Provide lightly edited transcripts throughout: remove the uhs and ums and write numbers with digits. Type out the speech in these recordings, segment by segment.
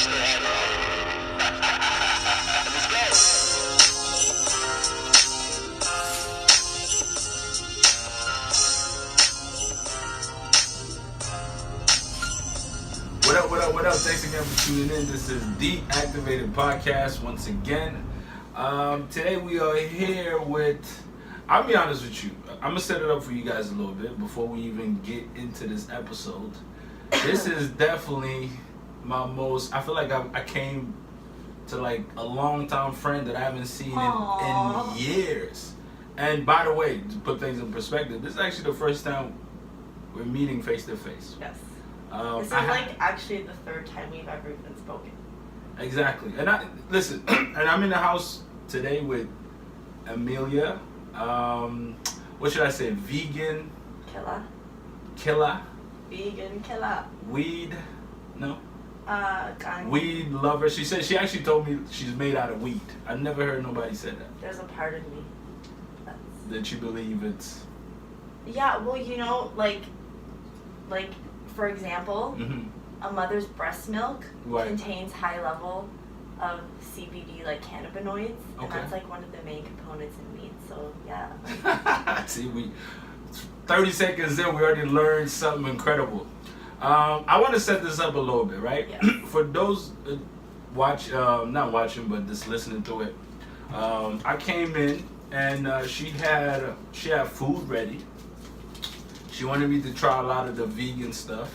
What up? Thanks again for tuning in. This is the Activated Podcast once again. Today we are here with, I'll be honest with you, I'm going to set it up for you guys a little bit before we even get into this episode. This is definitely my most, I feel like I came to like a long-time friend that I haven't seen in years. And by the way, to put things in perspective, this is actually the first time we're meeting face-to-face. Yes. This is actually the third time we've ever even spoken. Exactly. And listen, and I'm in the house today with Emilia. What should I say? Vegan. Killa. Vegan Killa. Weed. No. Gun. Weed lover. She said she actually told me she's made out of weed. I never heard nobody say that. There's a part of me that you believe it's. Yeah. Well, you know, like. For example, a mother's breast milk contains high level of CBD, like cannabinoids, and that's like one of the main components in meat. So yeah. See, 30 seconds in, we already learned something incredible. I want to set this up a little bit, right? Yes. For those not watching, but just listening to it. I came in and she had food ready. She wanted me to try a lot of the vegan stuff.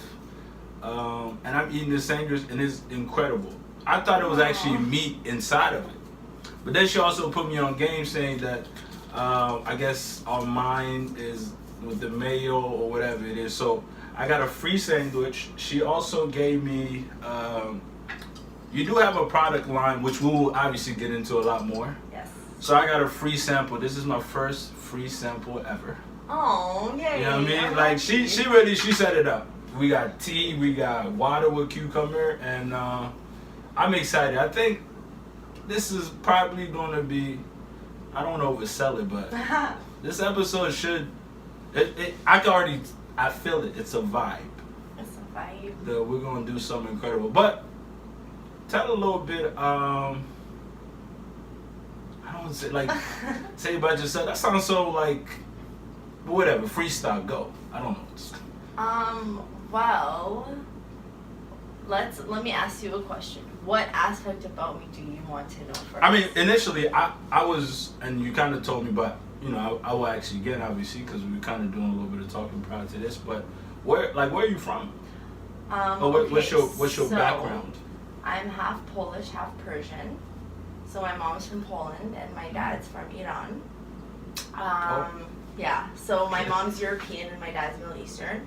And I'm eating the sandwich and it's incredible. I thought it was actually meat inside of it. But then she also put me on game saying that I guess our mind is with the mayo or whatever it is. So I got a free sandwich. She also gave me, you do have a product line, which we will obviously get into a lot more. Yes. So I got a free sample. This is my first free sample ever. Oh, yeah. You know what I mean? Like she really set it up. We got tea, we got water with cucumber, and I'm excited. I think this is probably gonna be, I don't want to oversell it, but this episode should, I feel it. It's a vibe. It's a vibe. That we're gonna do something incredible. But tell a little bit. I don't want to say like say about yourself. That sounds so like. Whatever, freestyle, go. I don't know. Well, let me ask you a question. What aspect about me do you want to know first? I mean, initially, I was, and you kind of told me, but, you know, I will ask you again, obviously, because we were kind of doing a little bit of talking prior to this, but where are you from? What's your background? I'm half Polish, half Persian. So my mom's from Poland, and my dad's from Iran. Yeah, so my mom's European and my dad's Middle Eastern.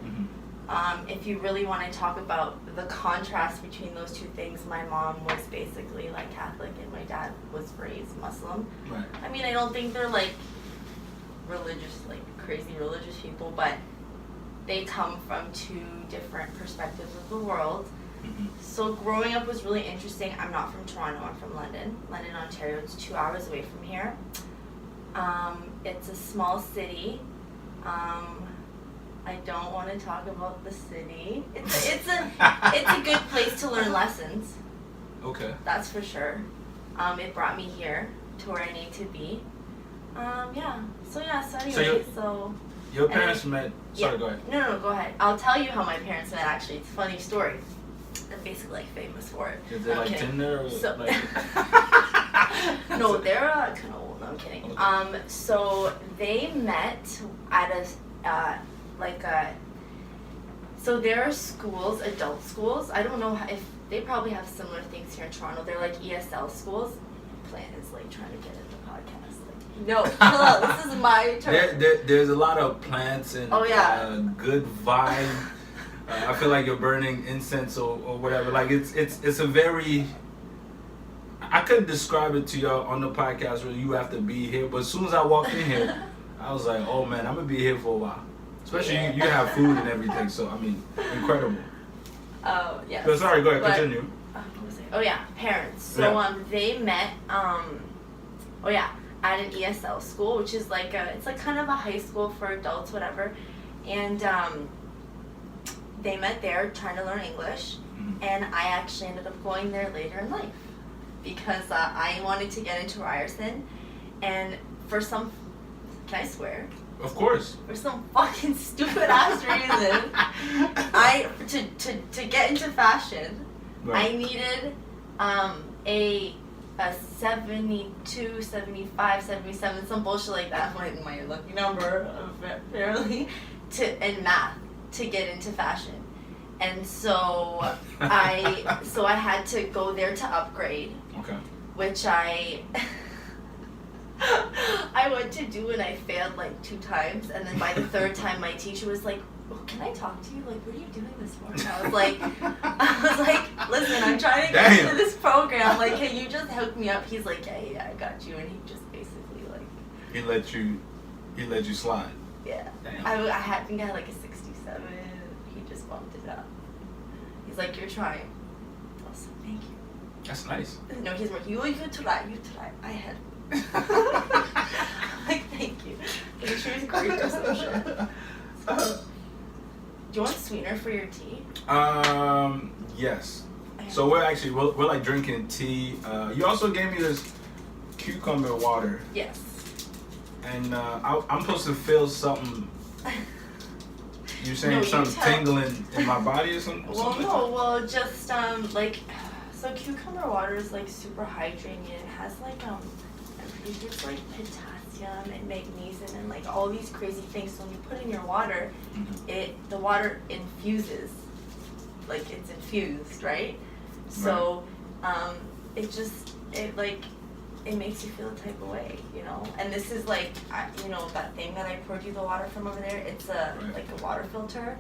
If you really want to talk about the contrast between those two things, my mom was basically like Catholic and my dad was raised Muslim. Right. I mean, I don't think they're like religious, like crazy religious people, but they come from two different perspectives of the world. So growing up was really interesting. I'm not from Toronto, I'm from London, Ontario. It's 2 hours away from here. It's a small city. I don't want to talk about the city. It's a good place to learn lessons. Okay. That's for sure. It brought me here to where I need to be. Yeah. So anyway, so your parents met. Sorry, go ahead. No, go ahead. I'll tell you how my parents met. Actually, it's a funny story. They're basically like famous for it. Is it like Tinder? Or so, like... No, they're kind of old. No, I'm kidding. Okay. So they met at so there are schools, adult schools. I don't know if they probably have similar things here in Toronto. They're like ESL schools. Plan is like trying to get in the podcast. Like, no, hello, this is my turn. There's a lot of plants and good vibe. I feel like you're burning incense or whatever. Like it's a very. I couldn't describe it to y'all on the podcast where you have to be here, but as soon as I walked in here, I was like, oh man, I'm gonna be here for a while. Especially you have food and everything, so I mean, incredible. Oh yeah. But sorry, go ahead, continue. Oh yeah, parents. So they met at an ESL school, which is like it's like kind of a high school for adults, whatever. And they met there trying to learn English. and I actually ended up going there later in life because I wanted to get into ryerson, and for some, can I swear? Of course. For some fucking stupid ass reason, to get into fashion, right. I needed a 72, 75, 77, some bullshit like that, my lucky number, apparently, in math to get into fashion. And so I had to go there to upgrade. Okay. Which I went to do, and I failed like 2 times, and then by the 3rd time my teacher was like, oh, can I talk to you? Like, what are you doing this for? And I was like, listen, I'm trying to get into this program. Like, can you just hook me up? He's like, yeah, I got you. And he just basically like... He let you slide. Yeah. Damn. I think I had like a 67. He just bumped it up. He's like, you're trying. Awesome, thank you. That's nice. No, he's like, you try. I had... like, thank you. I'm sure he's great or some shit. Do you want sweetener for your tea? Yes. So we're like drinking tea. You also gave me this cucumber water. Yes. And I'm supposed to feel something. You're saying something tingling in my body or something? Just so cucumber water is like super hydrating. It has like there's like potassium and magnesium and like all these crazy things. So when you put it in your water, the water infuses, like it's infused, right? So it makes you feel a type of way, you know. And this is like that thing that I poured you the water from over there. It's like a water filter.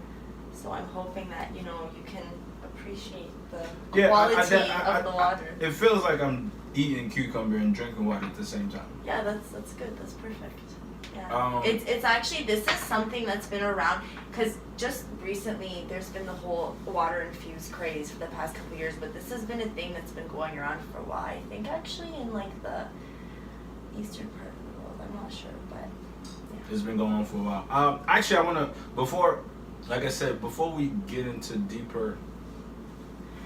So I'm hoping that you can appreciate the quality of the water. It feels like I'm eating cucumber and drinking water at the same time. Yeah, that's good. That's perfect. Yeah. It's actually, this is something that's been around because just recently there's been the whole water infused craze for the past couple of years, but this has been a thing that's been going around for a while. I think actually in like the eastern part of the world. I'm not sure, but yeah. It's been going on for a while. Actually, I want to, before we get into deeper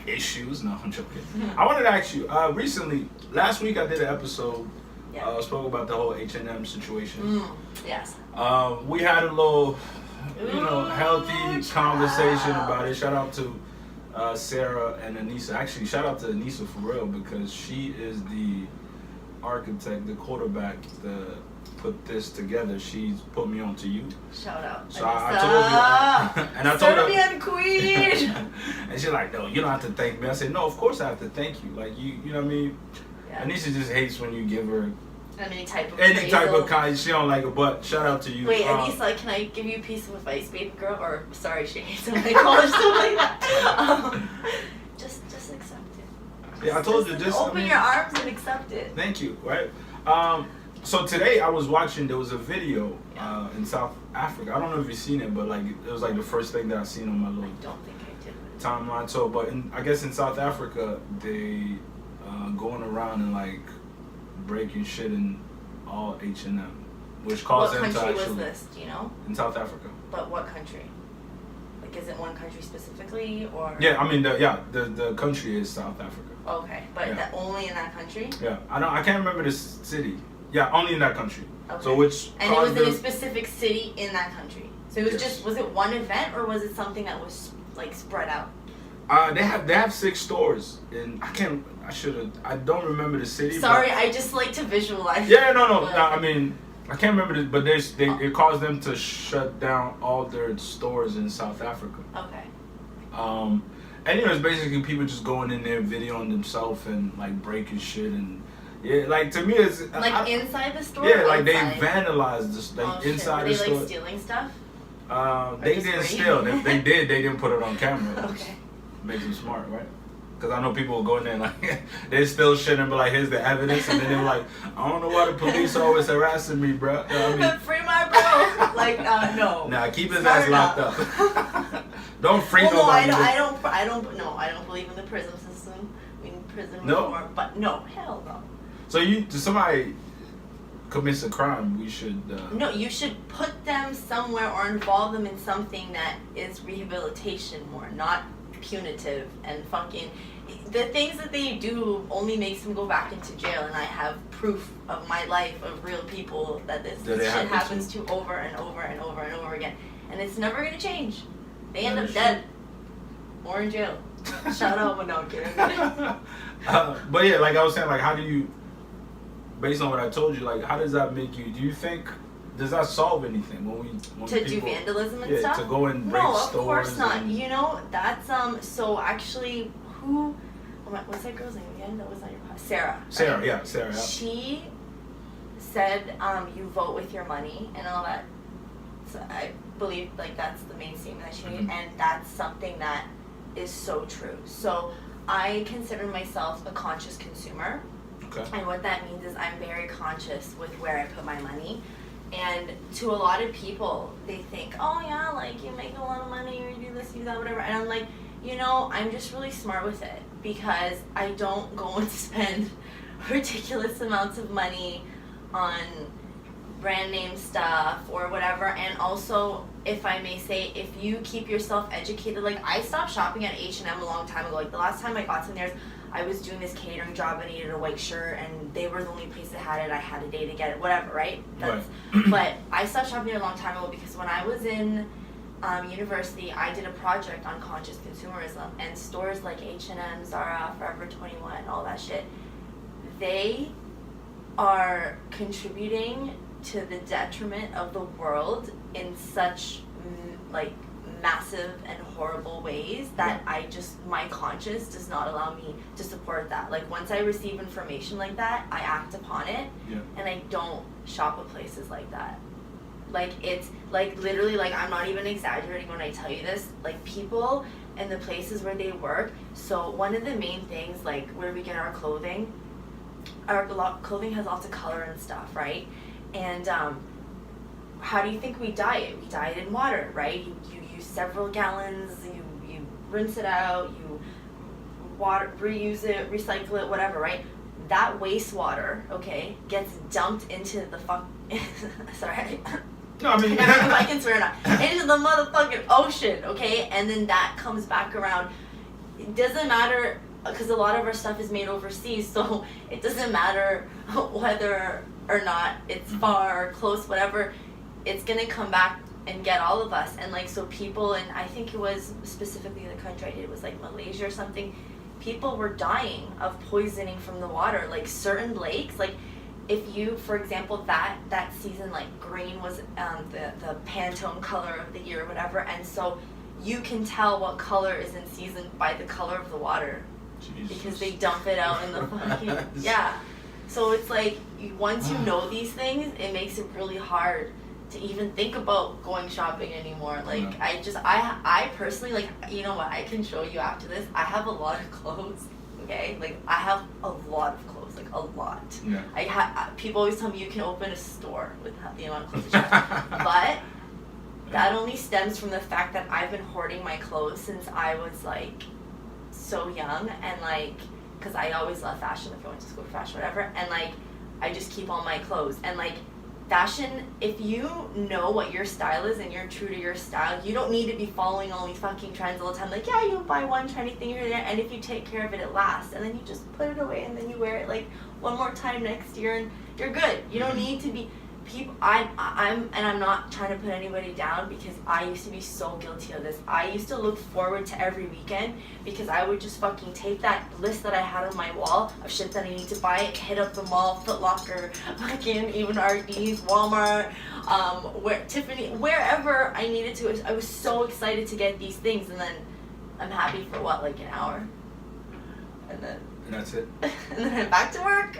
issues, no, I'm joking. I wanted to ask you, recently, last week I did an episode, spoke about the whole H&M situation. Yes. We had a little, healthy conversation about it. Shout out to Sarah and Anissa. Actually, shout out to Anissa for real, because she is the architect, the quarterback, put this together. She's put me on to you. Shout out. So I told you, and I told her, Serbian queen. And she's like, no, you don't have to thank me. I said, no, of course I have to thank you. Like you know what I mean? Yeah. Anisha just hates when you give her any type of kind. She don't like it, but shout out to you. Wait, Anissa, can I give you a piece of advice, baby girl? Or sorry, she hates when I call her stuff like that. Just accept it. Yeah, I told you. Just open your arms and accept it. Thank you. Right. So today I was watching, there was a video in South Africa. I don't know if you've seen it, but like it was like the first thing that I seen on my little timeline. So, but I guess in South Africa, they going around and like breaking shit in all H&M, which caused them to actually... What country was this, do you know? In South Africa. But what country? Like, is it one country specifically, or...? Yeah, I mean, the country is South Africa. Okay, but only in that country? Yeah, I can't remember the city. Yeah, only in that country. Okay. So which and it was in a specific city in that country. So it was was it one event, or was it something that was like spread out? They have 6 stores, and I don't remember the city. Sorry, I just like to visualize. Yeah, no. I mean, I can't remember this, but it caused them to shut down all their stores in South Africa. Okay. And it's basically people just going in there videoing themselves and like breaking shit and. Yeah, like to me it's like inside the store. Yeah, like they vandalized this inside the store. Were they like stealing stuff? They didn't steal. If they did, they didn't put it on camera. Okay. Makes them smart, right? Because I know people will go in there and like they still shit and be like, here's the evidence, and then they're like, I don't know why the police are always harassing me, bro. You know what I mean? Free my bro. Like no. Nah, keep his ass locked up. Don't free nobody. I don't believe in the prison system. I mean prison reform, but no, hell no. So somebody commits a crime, we should... No, you should put them somewhere or involve them in something that is rehabilitation more, not punitive and fucking. The things that they do only makes them go back into jail, and I have proof of my life of real people that this shit happens to over and over and over and over again, and it's never gonna change. They end up dead or in jail. Shout out, but no, I'm kidding. But yeah, like I was saying, like how do you, based on what I told you, like how does that make you? Do you think does that solve anything when to do vandalism and stuff? To go and break stores? No, of course not. You know, that's so actually who. What's that girl's name again? That was on your podcast. Sarah. Sarah, right? yeah, Sarah. Yeah. She said, you vote with your money and all that. So I believe like that's the main statement that she made, and that's something that is so true. So I consider myself a conscious consumer. Okay. And what that means is I'm very conscious with where I put my money. And to a lot of people, they think, oh yeah, like you make a lot of money or you do this, you do that, whatever. And I'm like, you know, I'm just really smart with it because I don't go and spend ridiculous amounts of money on brand name stuff or whatever. And also, if I may say, if you keep yourself educated, like I stopped shopping at H&M a long time ago. Like the last time I got some theirs, I was doing this catering job. I needed a white shirt, and they were the only place that had it. I had a day to get it, whatever, right? Right. But I stopped shopping there a long time ago because when I was in university, I did a project on conscious consumerism, and stores like H&M, Zara, Forever 21, all that shit, they are contributing to the detriment of the world in such like massive and horrible ways that I just, my conscience does not allow me to support that. Like once I receive information like that, I act upon it, and I don't shop at places like that. Like it's like literally, like I'm not even exaggerating when I tell you this, like people and the places where they work. So one of the main things, like where we get our clothing has lots of color and stuff, right? And how do you think we dye it? We dye it in water, right? You use several gallons, you rinse it out, you reuse it, recycle it, whatever, right? That wastewater, okay, gets dumped into the sorry. No, I mean, if I can swear or not, into the motherfucking ocean, okay? And then that comes back around. It doesn't matter, because a lot of our stuff is made overseas, so it doesn't matter whether or not it's far or close, whatever, it's gonna come back and get all of us. And like, so people, and I think it was specifically the country I did, it was like Malaysia or something, people were dying of poisoning from the water. Like certain lakes, like if you, for example, that season, like green was the Pantone color of the year or whatever, and so you can tell what color is in season by the color of the water. Jesus. Because they dump it out in the fucking so it's like once you know these things, it makes it really hard to even think about going shopping anymore. Like I personally, like, you know what, I can show you after this, I have a lot of clothes, okay? Like I have a lot of clothes, like a lot. People always tell me you can open a store with the amount of clothes that you have. But that only stems from the fact that I've been hoarding my clothes since I was like so young, and like, because I always loved fashion, if I went to school for fashion, whatever, and like I just keep all my clothes. And like fashion, if you know what your style is and you're true to your style, you don't need to be following all these fucking trends all the time. Like, yeah, you buy one trendy thing here and there, and if you take care of it, it lasts, and then you just put it away, and then you wear it like one more time next year, and you're good. You don't need to be people. I'm not trying to put anybody down, because I used to be so guilty of this. I used to look forward to every weekend, because I would just fucking take that list that I had on my wall of shit that I need to buy, hit up the mall, Foot Locker, fucking even RD's, Walmart, Tiffany, wherever I needed to. I was so excited to get these things, and then I'm happy for what, like an hour, and then that's it. And then I'm back to work.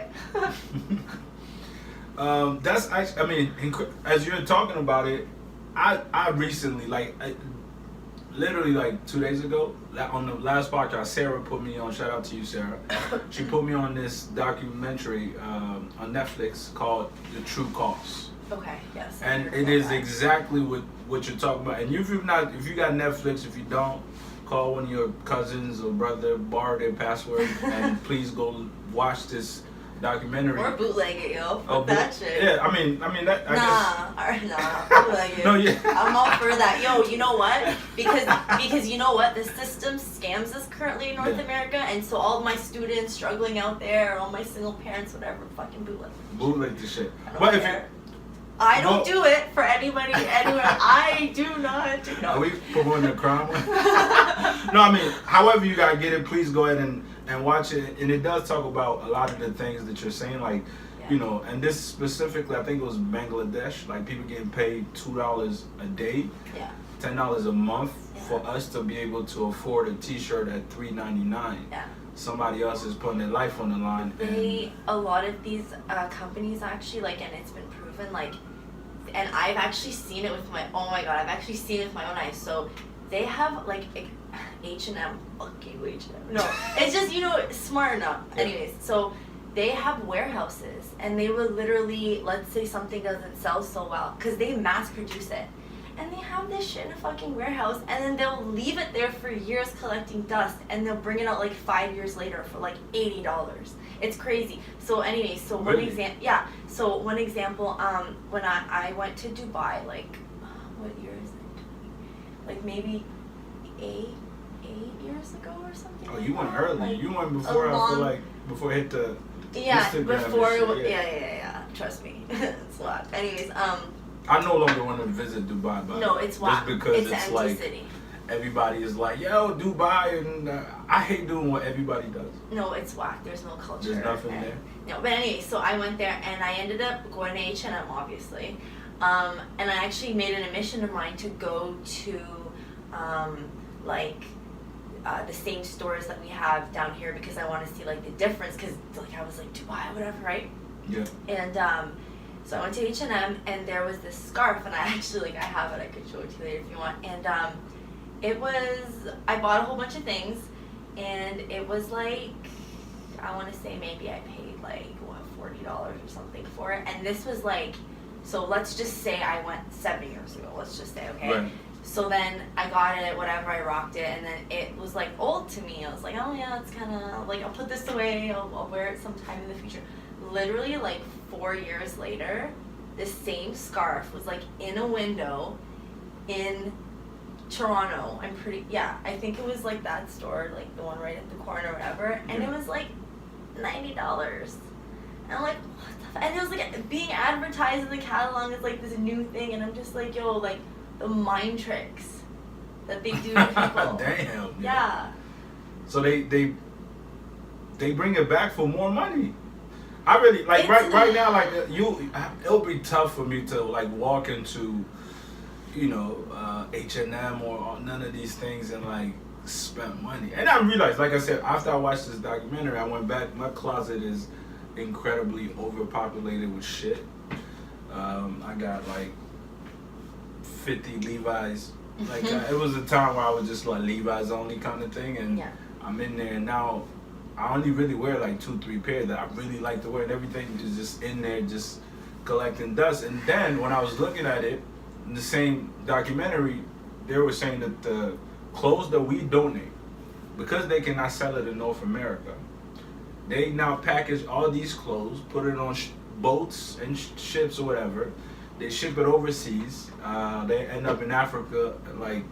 That's actually, I mean, as you're talking about it, I recently, literally like 2 days ago, on the last podcast, Sarah put me on, shout out to you, Sarah. She put me on this documentary on Netflix called The True Cost. Okay, yes. And it is exactly what you're talking about. And if you got Netflix, if you don't, call one of your cousins or brother, borrow their password, and please go watch this documentary. Or bootleg it, yo. Fuck that shit. Yeah, I mean that. Bootleg it. No, yeah. I'm all for that. Yo, you know what? Because you know what? The system scams us currently in North America, and so all my students struggling out there, all my single parents, whatever, fucking bootleg. Bootleg the shit. But I don't do it for anybody anywhere. I do not. No. Are we promoting the crime? No, I mean, however you gotta get it, please go ahead and watch it. And it does talk about a lot of the things that you're saying, like, you know, and this specifically, I think it was Bangladesh, like people getting paid $2 a day, $10 a month for us to be able to afford a T-shirt at $3.99. Yeah. Somebody else is putting their life on the line. A lot of these companies actually, like, and it's been proven, like, and I've actually seen it with I've actually seen it with my own eyes. So they have like H&M, fucking H&M. No, it's just, you know, smart enough. Anyways, so they have warehouses, and they will literally, let's say something doesn't sell so well, because they mass produce it. And they have this shit in a fucking warehouse, and then they'll leave it there for years collecting dust, and they'll bring it out like 5 years later for like $80. It's crazy. So anyway, so one example, when I went to Dubai, like, what year is it? Like maybe eight years ago or something. Oh, you went early. Like, you went before I feel like before it hit the Instagram before shit, yeah. Trust me, it's a lot. Anyways, I no longer want to visit Dubai, but no, it's wild. Just because it's an empty like city. Everybody is like, yo, Dubai, and I hate doing what everybody does. No, it's whack. There's no culture. There's nothing there. No, but anyway, so I went there, and I ended up going to H&M, obviously, and I actually made it a mission of mine to go to, the same stores that we have down here, because I want to see like the difference, because like I was like Dubai, whatever, right? Yeah. And so I went to H&M, and there was this scarf, and I actually, like, I have it, I could show it to you later if you want, and I bought a whole bunch of things, and it was like, I want to say maybe I paid like, $40 or something for it, and this was like, so let's just say I went 7 years ago, let's just say, okay? Right. So then I got it, whatever, I rocked it, and then it was like old to me. I was like, oh yeah, it's kind of, like, I'll put this away, I'll wear it sometime in the future. Literally, like, 4 years later, the same scarf was like in a window in Toronto. I think it was like that store, like the one right at the corner or whatever, and it was like $90. And I'm like, what the and it was like being advertised in the catalog as like this new thing, and I'm just like, yo, like the mind tricks that they do to people. Damn. Yeah. So they bring it back for more money. I really like right now, like it'll be tough for me to like walk into, you know, H&M or none of these things and like spend money. And I realized, like I said, after I watched this documentary, I went back. My closet is incredibly overpopulated with shit. I got like 50 Levi's. Like it was a time where I was just like Levi's only kind of thing, and I'm in there now. I only really wear like 2-3 pairs that I really like to wear, and everything is just in there, just collecting dust. And then when I was looking at it, in the same documentary, they were saying that the clothes that we donate, because they cannot sell it in North America, they now package all these clothes, put it on boats and ships or whatever. They ship it overseas. They end up in Africa, like,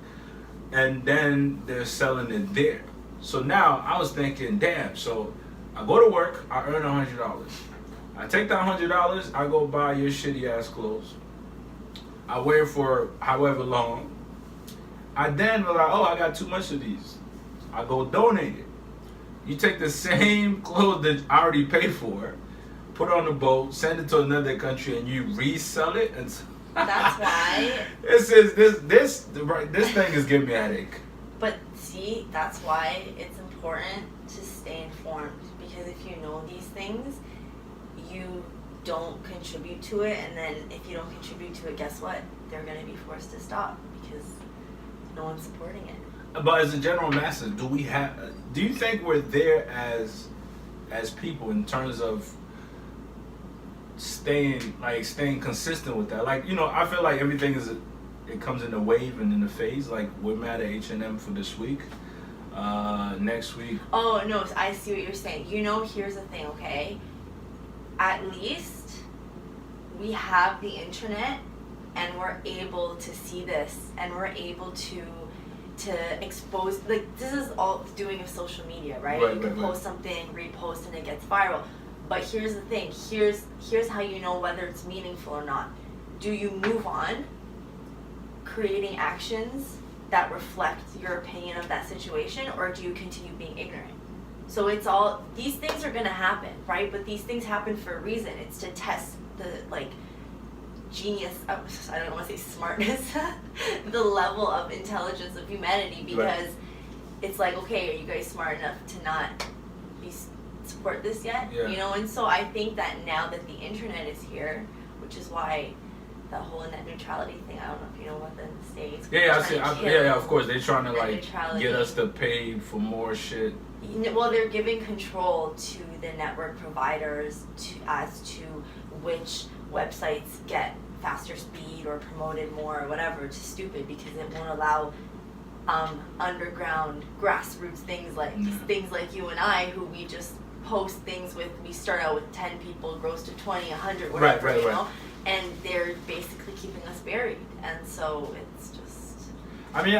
and then they're selling it there. So now I was thinking, damn, so I go to work, I earn $100. I take that $100, I go buy your shitty ass clothes. I wear it for however long. I then was like, oh, I got too much of these. I go donate it. You take the same clothes that I already paid for, put it on the boat, send it to another country, and you resell it. And that's why. This thing is giving me a headache. But see, that's why it's important to stay informed, because if you know these things, you don't contribute to it, and then if you don't contribute to it, guess what? They're going to be forced to stop because no one's supporting it. But as a general masses, do you think we're there as people in terms of staying consistent with that? Like, you know, I feel like everything it comes in a wave and in a phase. Like, we're mad at H&M for this week. Next week. Oh, no, I see what you're saying. You know, here's the thing, okay? at least we have the internet and we're able to see this and we're able to expose, like, this is all the doing of social media, right? You can post something, repost, and it gets viral. But here's the thing, here's how you know whether it's meaningful or not. Do you move on creating actions that reflect your opinion of that situation, or do you continue being ignorant? So it's all, these things are gonna happen, right? But these things happen for a reason. It's to test the, like, genius, I don't want to say smartness, the level of intelligence of humanity, because it's like, okay, are you guys smart enough to not support this yet? You know, and so I think that now that the internet is here, which is why the whole net neutrality thing, I don't know if you know what the States. Yeah, of course, they're trying to like get us to pay for more shit. Well, they're giving control to the network providers as to which websites get faster speed or promoted more or whatever, which is stupid because it won't allow underground grassroots things like things like you and I, who we just post things with. We start out with 10 people, grows to 20, 100, whatever, you know, and they're basically keeping us buried, and so it's just. I mean,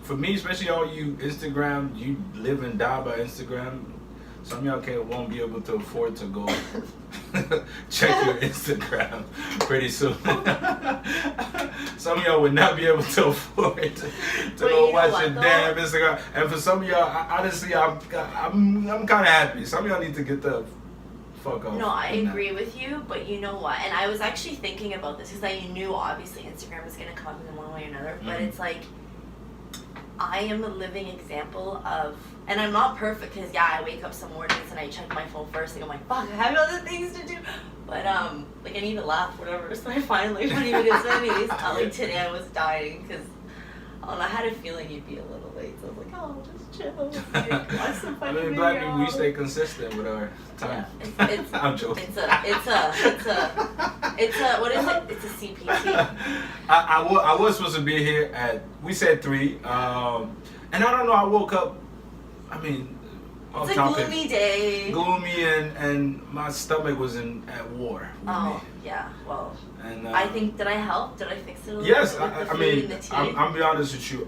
for me, especially all you Instagram, you live and die by Instagram. Some of y'all won't be able to afford to go check your Instagram pretty soon. Some of y'all would not be able to afford to go watch your damn Instagram. And for some of y'all, honestly, I'm kind of happy. Some of y'all need to get the fuck off. No, I agree with you, but you know what? And I was actually thinking about this because I knew obviously Instagram was going to come in one way or another, but it's like, I am a living example of, and I'm not perfect because I wake up some mornings and I check my phone first and I'm like, fuck, I have other things to do. But like, I need to laugh, whatever. So I finally put even his movies. Like today I was dying because I had a feeling you'd be a little late. So I was like, oh, just chill. Like, watch some funny I mean, black people, we stay consistent with our time. Yeah, it's I'm joking. It's a what is it? It's a CPT. I was supposed to be here at, we said 3, and I don't know, I woke up, I mean, it's a gloomy day. Gloomy, and my stomach was at war with me. Yeah, well, and, I think, did I help? Did I fix it a little yes, bit with the I food mean, and the tea? I'm be honest with you,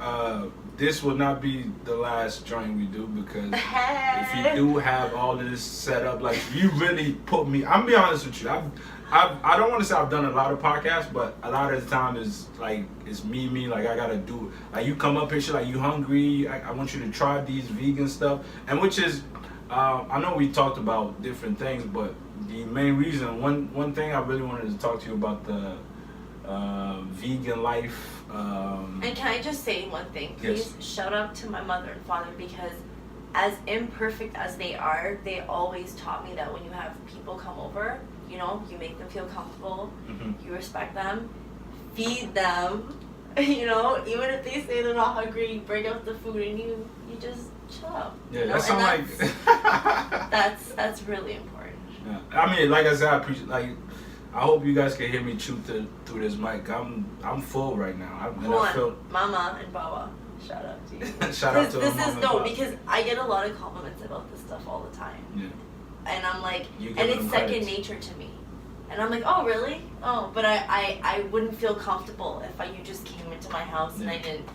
this will not be the last joint we do, because if you do have all of this set up, like, you really put me, I'm be honest with you, I don't want to say I've done a lot of podcasts, but a lot of the time is like, it's me, like, I gotta do it. Like, you come up here, shit, like, you hungry, I want you to try these vegan stuff, and which is, I know we talked about different things, but the main reason, one thing I really wanted to talk to you about, the vegan life. And can I just say one thing, please? Yes. Shout out to my mother and father, because as imperfect as they are, they always taught me that when you have people come over, you know, you make them feel comfortable, you respect them, feed them, you know, even if they say they're not hungry, you bring out the food and you just chill out. Yeah, you know? that sounds like that's really important. Yeah. I mean, like I said, I appreciate, like, I hope you guys can hear me chew through this mic. I'm full right now. Mama and Baba, shout out to you. Shout out to this Mama is and Baba. Because I get a lot of compliments about this stuff all the time. Yeah. And I'm like, and it's second nature to me. And I'm like, oh really? Oh, but I wouldn't feel comfortable if you just came into my house and I didn't.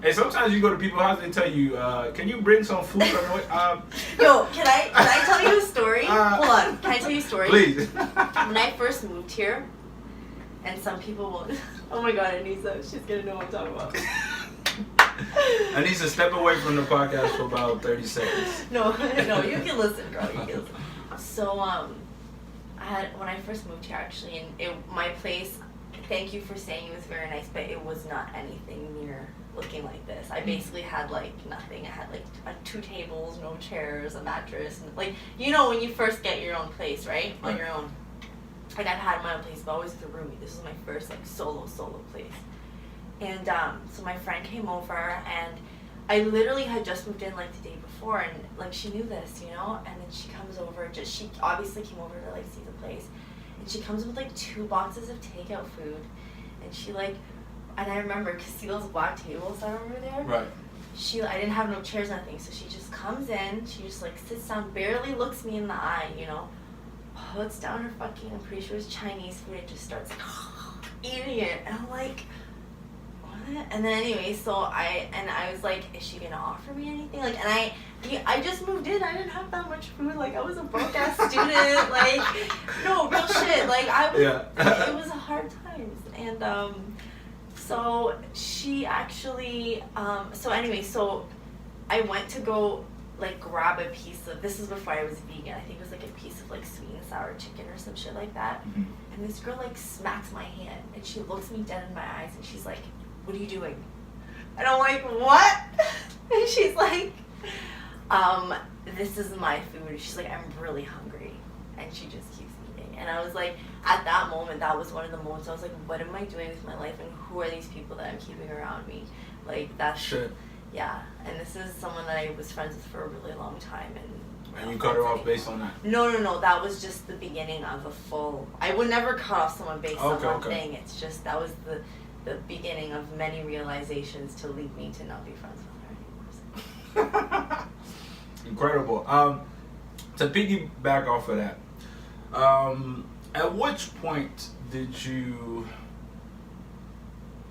Hey, sometimes you go to people's house, they tell you, can you bring some food? Yo, can I tell you a story? Hold on, can I tell you a story? Please. When I first moved here, and some people will, oh my god, Anissa, she's gonna know what I'm talking about. Anissa, step away from the podcast for about 30 seconds. No, you can listen, girl, you can listen. So, when I first moved here, actually, and my place, thank you for saying it was very nice, but it was not anything near looking like this. I basically had like nothing. I had like 2 tables, no chairs, a mattress, and like, you know, when you first get your own place, right? On your own. Like, I've had my own place, but always with a roomie. This was my first like solo place. And so my friend came over, and I literally had just moved in like the day before, and like she knew this, you know. And then she comes over. She obviously came over to like see the place, and she comes with like 2 boxes of takeout food, and she like. And I remember, because see those black tables that are over there? Right. I didn't have no chairs, nothing. So she just comes in, she just like sits down, barely looks me in the eye, you know, puts down her fucking, I'm pretty sure it's Chinese food, and just starts eating it. And I'm like, what? And then anyway, so I was like, is she gonna offer me anything? Like, and I just moved in, I didn't have that much food, like I was a broke ass student, like, no, real shit, like I was, it was hard times. And so she actually, so anyway, so I went to go like grab a piece of, this is before I was vegan, I think it was like a piece of like sweet and sour chicken or some shit like that. Mm-hmm. And this girl like smacks my hand and she looks me dead in my eyes and she's like, what are you doing? And I'm like, what? And she's like, this is my food. She's like, I'm really hungry. And she just keeps eating. And I was like, at that moment, that was one of the moments I was like, what am I doing with my life and who are these people that I'm keeping around me? Like, that's shit. Yeah. And this is someone that I was friends with for a really long time. And you cut her off based on that? No. That was just the beginning of a full, I would never cut off someone based on one thing. It's just, that was the beginning of many realizations to lead me to not be friends with her anymore. Incredible. To piggyback off of that, at which point did you,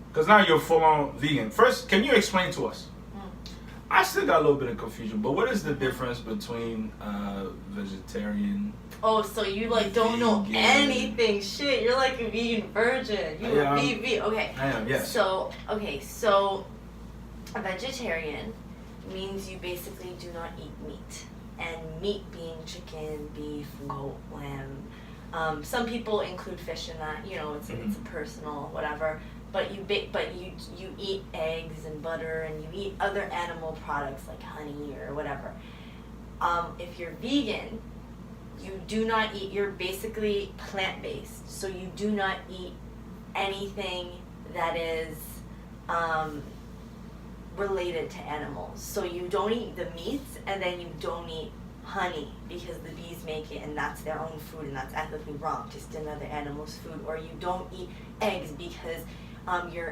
because now you're full on vegan. First, can you explain to us? I still got a little bit of confusion, but what is the difference between vegetarian? Oh, so you like don't know anything? Shit, you're like a vegan virgin. You were vegan. Okay. I am. Yes. So a vegetarian means you basically do not eat meat, and meat being chicken, beef, goat, lamb. Some people include fish in that. You know, it's a personal whatever. But you eat eggs and butter and you eat other animal products like honey or whatever. If you're vegan, you do not eat. You're basically plant-based, so you do not eat anything that is related to animals. So you don't eat the meats, and then you don't eat honey because the bees make it and that's their own food and that's ethically wrong, just another animal's food. Or you don't eat eggs because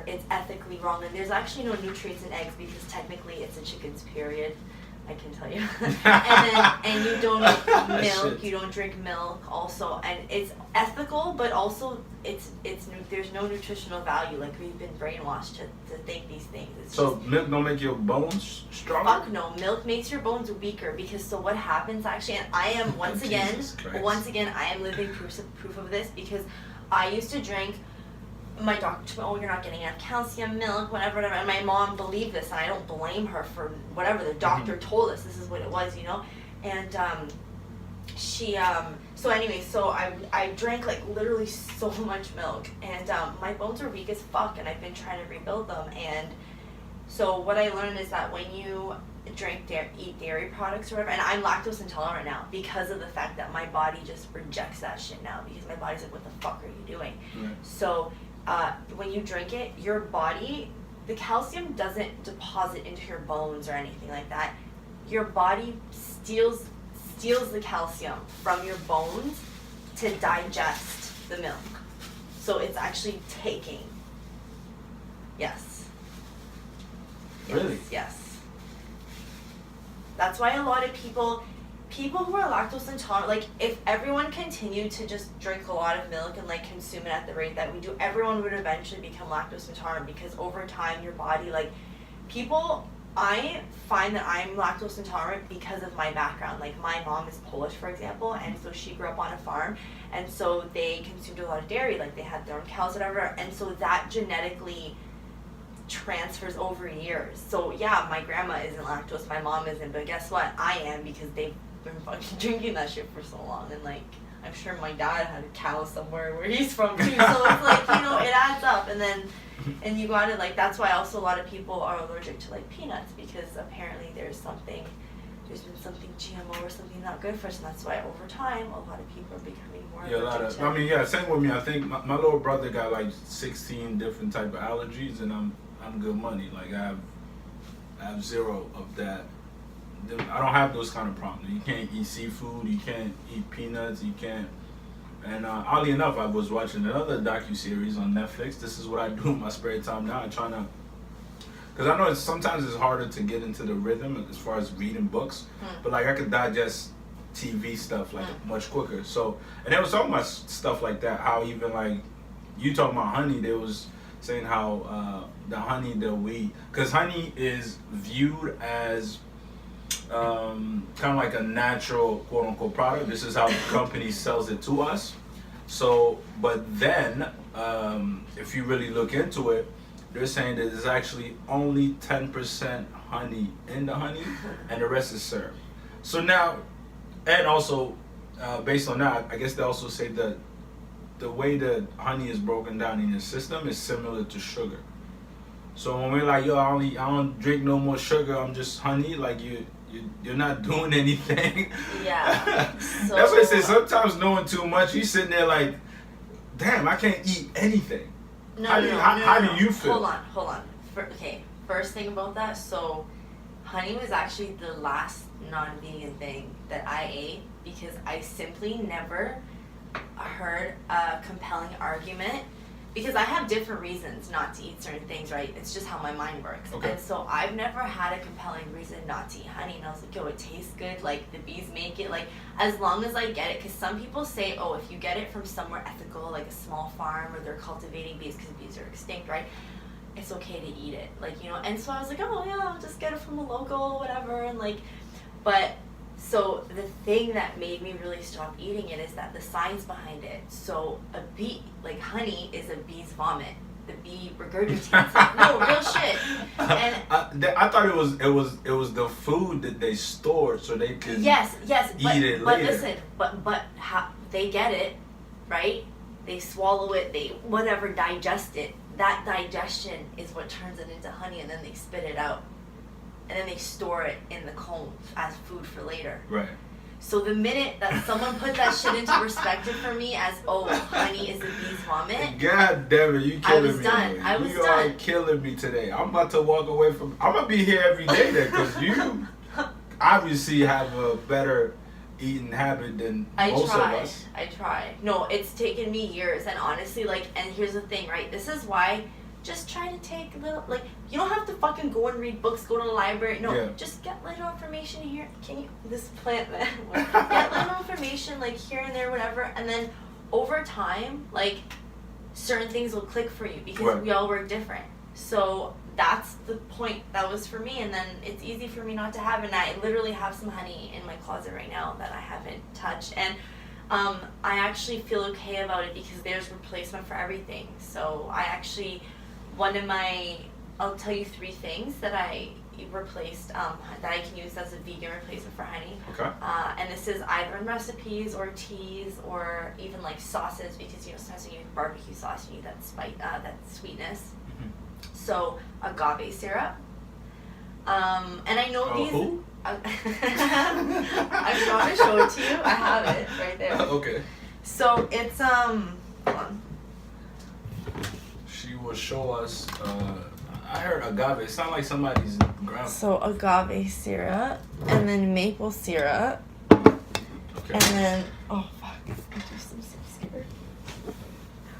it's ethically wrong, and there's actually no nutrients in eggs because technically it's a chicken's period, I can tell you. and you don't eat milk, you don't drink milk also, and it's ethical, but also there's no nutritional value. Like, we've been brainwashed to think these things. So milk don't make your bones stronger? Fuck no, milk makes your bones weaker because so what happens actually, and I am once again I am living proof of this because I used to drink. My doctor told me, you're not getting enough calcium, milk, whatever, and my mom believed this, and I don't blame her for whatever the doctor told us. This is what it was, you know. And she so anyway, so I drank like literally so much milk, and my bones are weak as fuck, and I've been trying to rebuild them. And so what I learned is that when you eat dairy products or whatever, and I'm lactose intolerant right now because of the fact that my body just rejects that shit now, because my body's like, what the fuck are you doing? So when you drink it, your body, the calcium doesn't deposit into your bones or anything like that. Your body steals the calcium from your bones to digest the milk. So it's actually taking. Yes. Really? Yes. That's why a lot of people who are lactose intolerant, like if everyone continued to just drink a lot of milk and like consume it at the rate that we do, everyone would eventually become lactose intolerant, because over time your body, like I find that I'm lactose intolerant because of my background. Like my mom is Polish, for example, and so she grew up on a farm, and so they consumed a lot of dairy, like they had their own cows, whatever, and so that genetically transfers over years. So yeah, my grandma isn't lactose, my mom isn't, but guess what? I am, because they've been fucking drinking that shit for so long, and like I'm sure my dad had a cow somewhere where he's from too, so it's like, you know, it adds up. And you gotta, like, that's why also a lot of people are allergic to like peanuts, because apparently there's been something GMO or something not good for us, and that's why over time a lot of people are becoming more allergic to. Same with me. I think my little brother got like 16 different type of allergies, and I'm good money. Like I have zero of that. I don't have those kind of problems. You can't eat seafood, you can't eat peanuts, you can't. And oddly enough, I was watching another docuseries on Netflix. This is what I do in my spare time now. I'm trying to because I know sometimes it's harder to get into the rhythm as far as reading books, but like I could digest TV stuff like much quicker. So, and they was talking about stuff like that. How even like you talking about honey, they was saying how the honey that because honey is viewed as kind of like a natural quote unquote product. This is how the company sells it to us. So, but then if you really look into it, they're saying that there's actually only 10% honey in the honey, and the rest is syrup. So now, and also based on that, I guess they also say that the way that honey is broken down in your system is similar to sugar. So when we're like, yo, I don't drink no more sugar, I'm just honey, like you're not doing anything. Yeah. So, that's what I say. Sometimes knowing too much, you sitting there like, damn, I can't eat anything. How do you feel? Hold on. First thing about that. So, honey was actually the last non-vegan thing that I ate because I simply never heard a compelling argument. Because I have different reasons not to eat certain things, right? It's just how my mind works. Okay. And so I've never had a compelling reason not to eat honey. And I was like, yo, it tastes good. Like, the bees make it. Like, as long as I get it. Because some people say, oh, if you get it from somewhere ethical, like a small farm, or they're cultivating bees because bees are extinct, right? It's okay to eat it. Like, you know. And so I was like, oh, yeah, I'll just get it from a local, whatever. And, like, but... So the thing that made me really stop eating it is that the science behind it. So a bee, like honey, is a bee's vomit. The bee regurgitates it. No, real shit. And I thought it was the food that they stored so they could eat it later. But listen, but how, they get it, right? They swallow it. They whatever digest it. That digestion is what turns it into honey, and then they spit it out. And then they store it in the comb as food for later. Right. So the minute that someone put that shit into perspective for me as, oh, honey is a bee's vomit. God damn it, you killing me. I was done. I was you done. are killing me today. I'm about to walk away from... I'm going to be here every day then because you obviously have a better eating habit than most of us. I try. No, it's taken me years. And honestly, like, and here's the thing, right? This is why... Just try to take a little, like, you don't have to fucking go and read books, go to the library. No, just get little information here. Can you, this plant, get little information, like, here and there, whatever. And then over time, like, certain things will click for you because we all work different. So that's the point that was for me. And then it's easy for me not to have. And I literally have some honey in my closet right now that I haven't touched. And I actually feel okay about it because there's replacement for everything. So I actually... I'll tell you 3 things that I replaced, that I can use as a vegan replacement for honey. Okay. And this is either in recipes or teas or even like sauces because, you know, sometimes when you make barbecue sauce, you need that sweetness. Mm-hmm. So, agave syrup. And I know these... Who? I'm going to show it to you. I have it right there. Okay. So, it's, hold on. She will show us. I heard agave. It sounds like somebody's grandma. So agave syrup, and then maple syrup, okay. And then I'm so scared.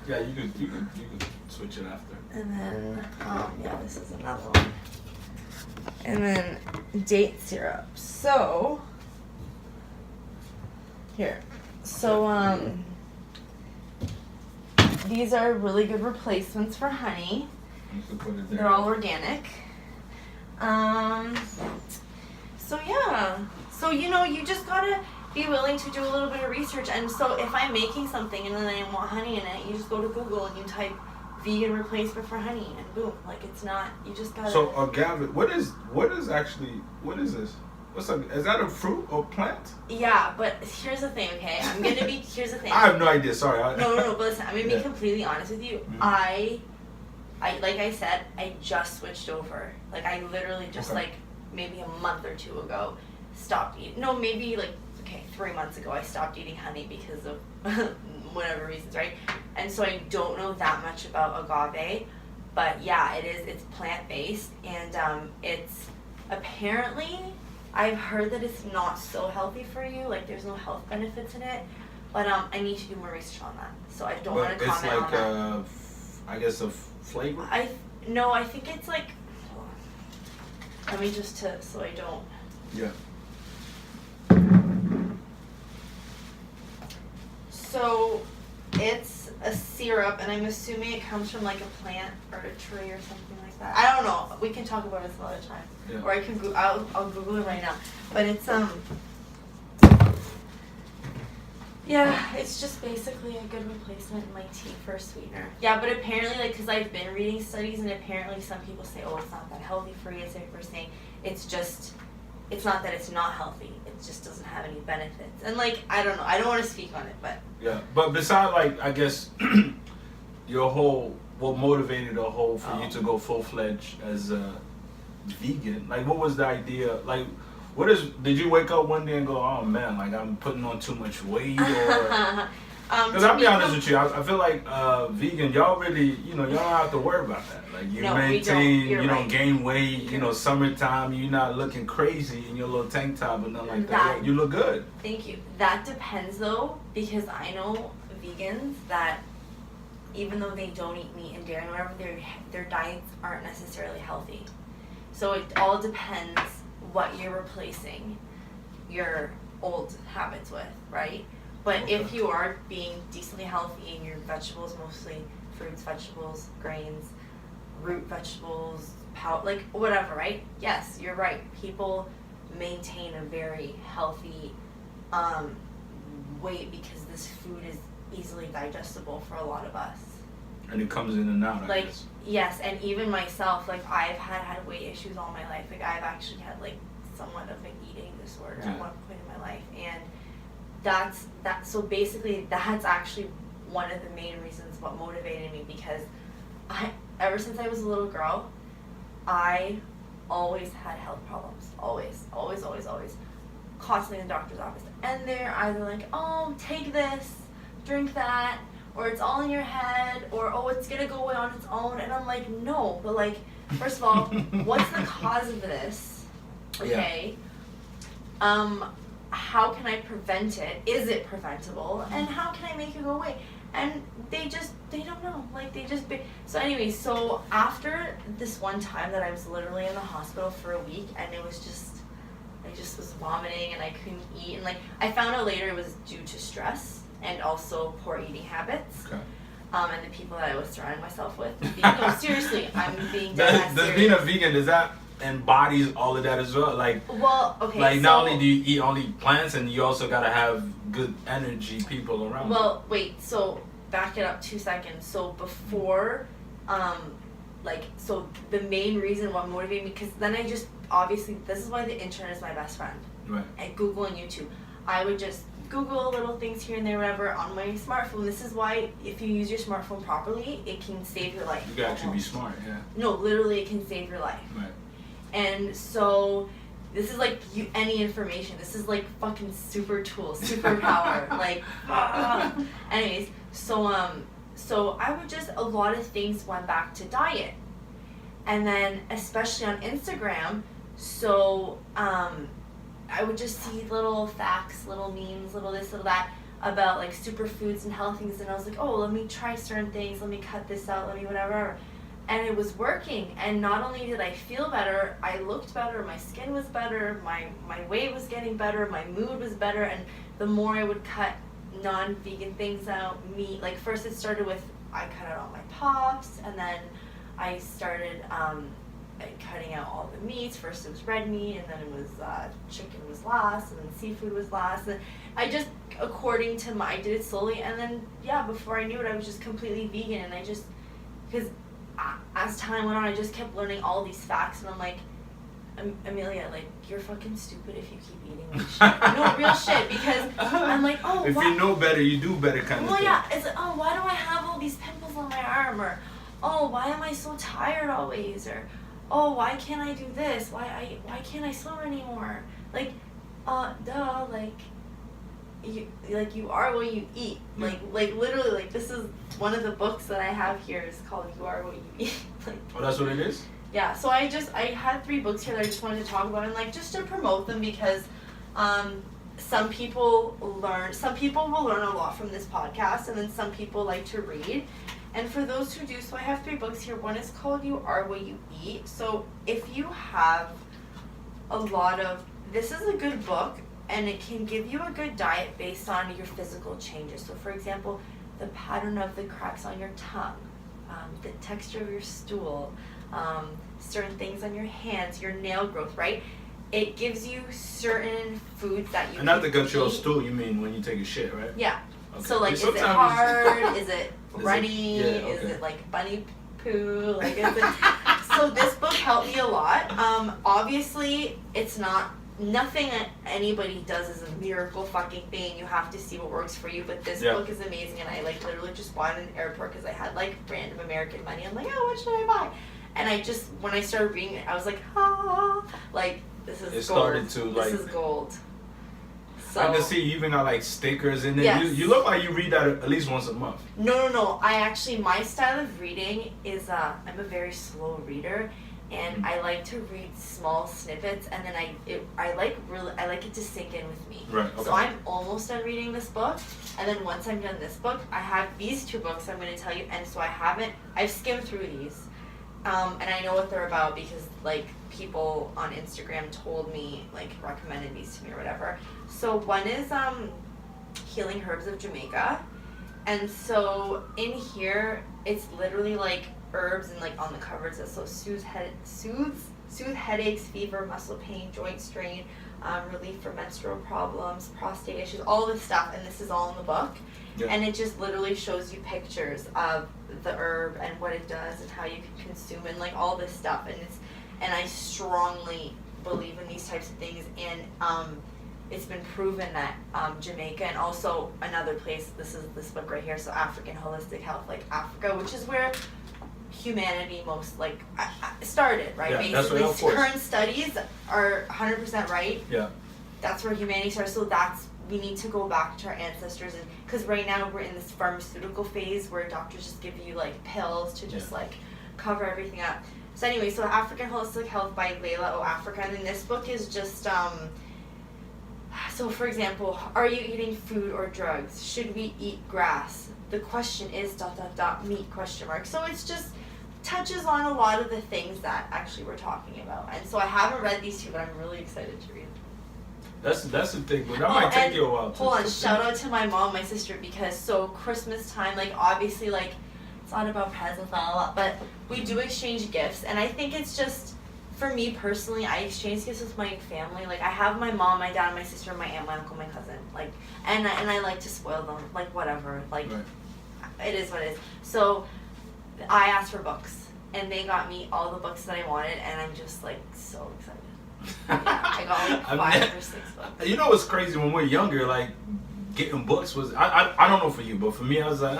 Yeah, you could switch it after. And then this is another one. And then date syrup. So here, these are really good replacements for honey. You can put it there. They're all organic. So yeah. So, you know, you just gotta be willing to do a little bit of research. And so if I'm making something and then I want honey in it, you just go to Google and you type vegan replacement for honey and boom. Like, it's not, you just gotta... So agave, what is this? Is that a fruit or plant? Yeah, but here's the thing, okay? Here's the thing. I have no idea, sorry. No, but listen, I'm gonna be completely honest with you. Mm-hmm. I like I said, I just switched over. Like, I literally just, like, maybe a month or 2 ago, stopped eating. No, maybe, 3 months ago, I stopped eating honey because of whatever reasons, right? And so I don't know that much about agave, but yeah, it's plant-based, and it's apparently... I've heard that it's not so healthy for you, like there's no health benefits in it, but I need to do more research on that. So I don't want to comment on that. I guess a flavor? I think it's like, Let me just so I don't. Yeah. So it's a syrup, and I'm assuming it comes from like a plant or a tree or something like that. I don't know. We can talk about this another time, Yeah. or I can I'll Google it right now. But it's yeah, it's just basically a good replacement in my tea for a sweetener. Yeah, but apparently, like, because I've been reading studies, and apparently some people say, oh, it's not that healthy for you. It's like we're saying it's not that it's not healthy. It just doesn't have any benefits. And, like, I don't know. I don't want to speak on it, but. Yeah, but besides, like, I guess, what motivated for you to go full-fledged as a vegan? Like, what was the idea? Like, did you wake up one day and go, oh man, like I'm putting on too much weight? Or because I'll be honest with you, I feel like vegan, y'all really, y'all don't have to worry about that. Like you maintain, you don't gain weight. Summertime, you're not looking crazy in your little tank top and nothing like that. You look good. Thank you. That depends though, because I know vegans that even though they don't eat meat and dairy, whatever, their diets aren't necessarily healthy. So it all depends what you're replacing your old habits with, right? But Okay. if you are being decently healthy and your vegetables, mostly fruits, vegetables, grains, root vegetables, like whatever, right? Yes, you're right. People maintain a very healthy weight because this food is easily digestible for a lot of us. And it comes in and out, I guess. Yes, and even myself, like I've had weight issues all my life. Like I've actually had like somewhat of an eating disorder at one point in my life, and so basically that's actually one of the main reasons what motivated me, because ever since I was a little girl, I always had health problems, always, constantly in the doctor's office, and they're either like, oh, take this, drink that, or it's all in your head, or oh, it's gonna go away on its own. And I'm like, no, but like, first of all, what's the cause of this? Okay. Yeah. How can I prevent it? Is it preventable? And how can I make it go away? And they don't know. Like so anyway, so after this one time that I was literally in the hospital for a week, and it was just, I just was vomiting and I couldn't eat, and like I found out later it was due to stress and also poor eating habits. Okay. And the people that I was surrounding myself with. No, seriously, I'm being dead Does being a vegan, does that embodies all of that as well? Like, well, okay. Like, not only do you eat only plants, and you also gotta have good energy people around. Well, wait. So back it up 2 seconds. So before, so the main reason what motivated me, because then I just obviously this is why the internet is my best friend. Right. And Google and YouTube, I would just Google little things here and there, whatever, on my smartphone. This is why if you use your smartphone properly, it can save your life. You gotta actually be smart, yeah. No, literally, it can save your life. Right. And so this is like any information. This is like fucking super tool, superpower. Like, anyways, so I would just, a lot of things went back to diet, and then especially on Instagram. So I would just see little facts, little memes, little this, little that about like superfoods and health things, and I was like, oh, let me try certain things. Let me cut this out. Let me whatever. And it was working, and not only did I feel better, I looked better, my skin was better, my weight was getting better, my mood was better, and the more I would cut non-vegan things out, meat, like first it started with, I cut out all my pops, and then I started cutting out all the meats. First it was red meat, and then it was chicken was last, and then seafood was last, and I just, according to I did it slowly, and then, yeah, before I knew it, I was just completely vegan, and I just, because as time went on, I just kept learning all these facts, and I'm like, Emilia, like, you're fucking stupid if you keep eating like shit. No, real shit, because I'm like, oh, if you know better, you do better kind of thing. Well, yeah, it's like, oh, why do I have all these pimples on my arm? Or, oh, why am I so tired always? Or, oh, why can't I do this? Why can't I swim anymore? Like, duh, like, you are what you eat. Like literally, like, this is one of the books that I have here is called You Are What You Eat. Like, oh, that's what it is? Yeah, so I had 3 books here that I just wanted to talk about, and like just to promote them, because some people will learn a lot from this podcast, and then some people like to read. And for those who do, so I have 3 books here. One is called You Are What You Eat. So if you have a lot of, this is a good book, and it can give you a good diet based on your physical changes. So for example, the pattern of the cracks on your tongue, the texture of your stool, certain things on your hands, your nail growth, right? It gives you certain foods that you And not the can gut your eat. stool, you mean when you take a shit, right? Yeah. Okay. So like, is it Sometimes hard? Is it runny? yeah, okay. Is it like bunny poo? Like, is it? So this book helped me a lot. Obviously, it's nothing that anybody does is a miracle fucking thing. You have to see what works for you. But this book is amazing, and I like literally just bought it in the airport because I had like random American money. I'm like, oh, what should I buy? And I just, when I started reading it, I was like, like, this is gold. It started to like. This is gold. So, I can see you even got like stickers in there. Yes. You look like you read that at least once a month. No. I actually, my style of reading is, I'm a very slow reader, and I like to read small snippets, and then I like it to sink in with me. Right. Okay. So I'm almost done reading this book, and then once I'm done this book, I have these 2 books I'm going to tell you, and so I've skimmed through these, and I know what they're about because like people on Instagram told me, like recommended these to me or whatever. So one is Healing Herbs of Jamaica, and so in here it's literally like herbs, and like on the cover it says so soothe headaches, fever, muscle pain, joint strain, relief for menstrual problems, prostate issues, all this stuff, and this is all in the book. Yeah. And it just literally shows you pictures of the herb and what it does and how you can consume it, and like all this stuff, and I strongly believe in these types of things, and it's been proven that Jamaica, and also another place, this is this book right here, so African Holistic Health, like Africa, which is where humanity most like started, right? Yeah, basically, that's right, current studies are 100% right. Yeah. That's where humanity started, so we need to go back to our ancestors, and because right now we're in this pharmaceutical phase where doctors just give you like pills to just like cover everything up. So anyway, so African Holistic Health by Layla O. Africa, and then this book is just so for example, are you eating food or drugs? Should we eat grass? The question is ... meat ? So it's just touches on a lot of the things that actually we're talking about, and so I haven't read these 2, but I'm really excited to read them. That's the thing, but that might take you a while. Hold on, shout out to my mom, my sister, because so Christmas time, like obviously, like it's not about presents and all that, but we do exchange gifts, and I think it's just, for me personally, I exchange gifts with my family. Like I have my mom, my dad, my sister, my aunt, my uncle, my cousin, like, and I like to spoil them, like whatever, like it is what it is. So I asked for books, and they got me all the books that I wanted, and I'm just like so excited. Yeah, I got like 5 or 6 books. You know what's crazy? When we're younger, like getting books was I don't know for you, but for me I was like,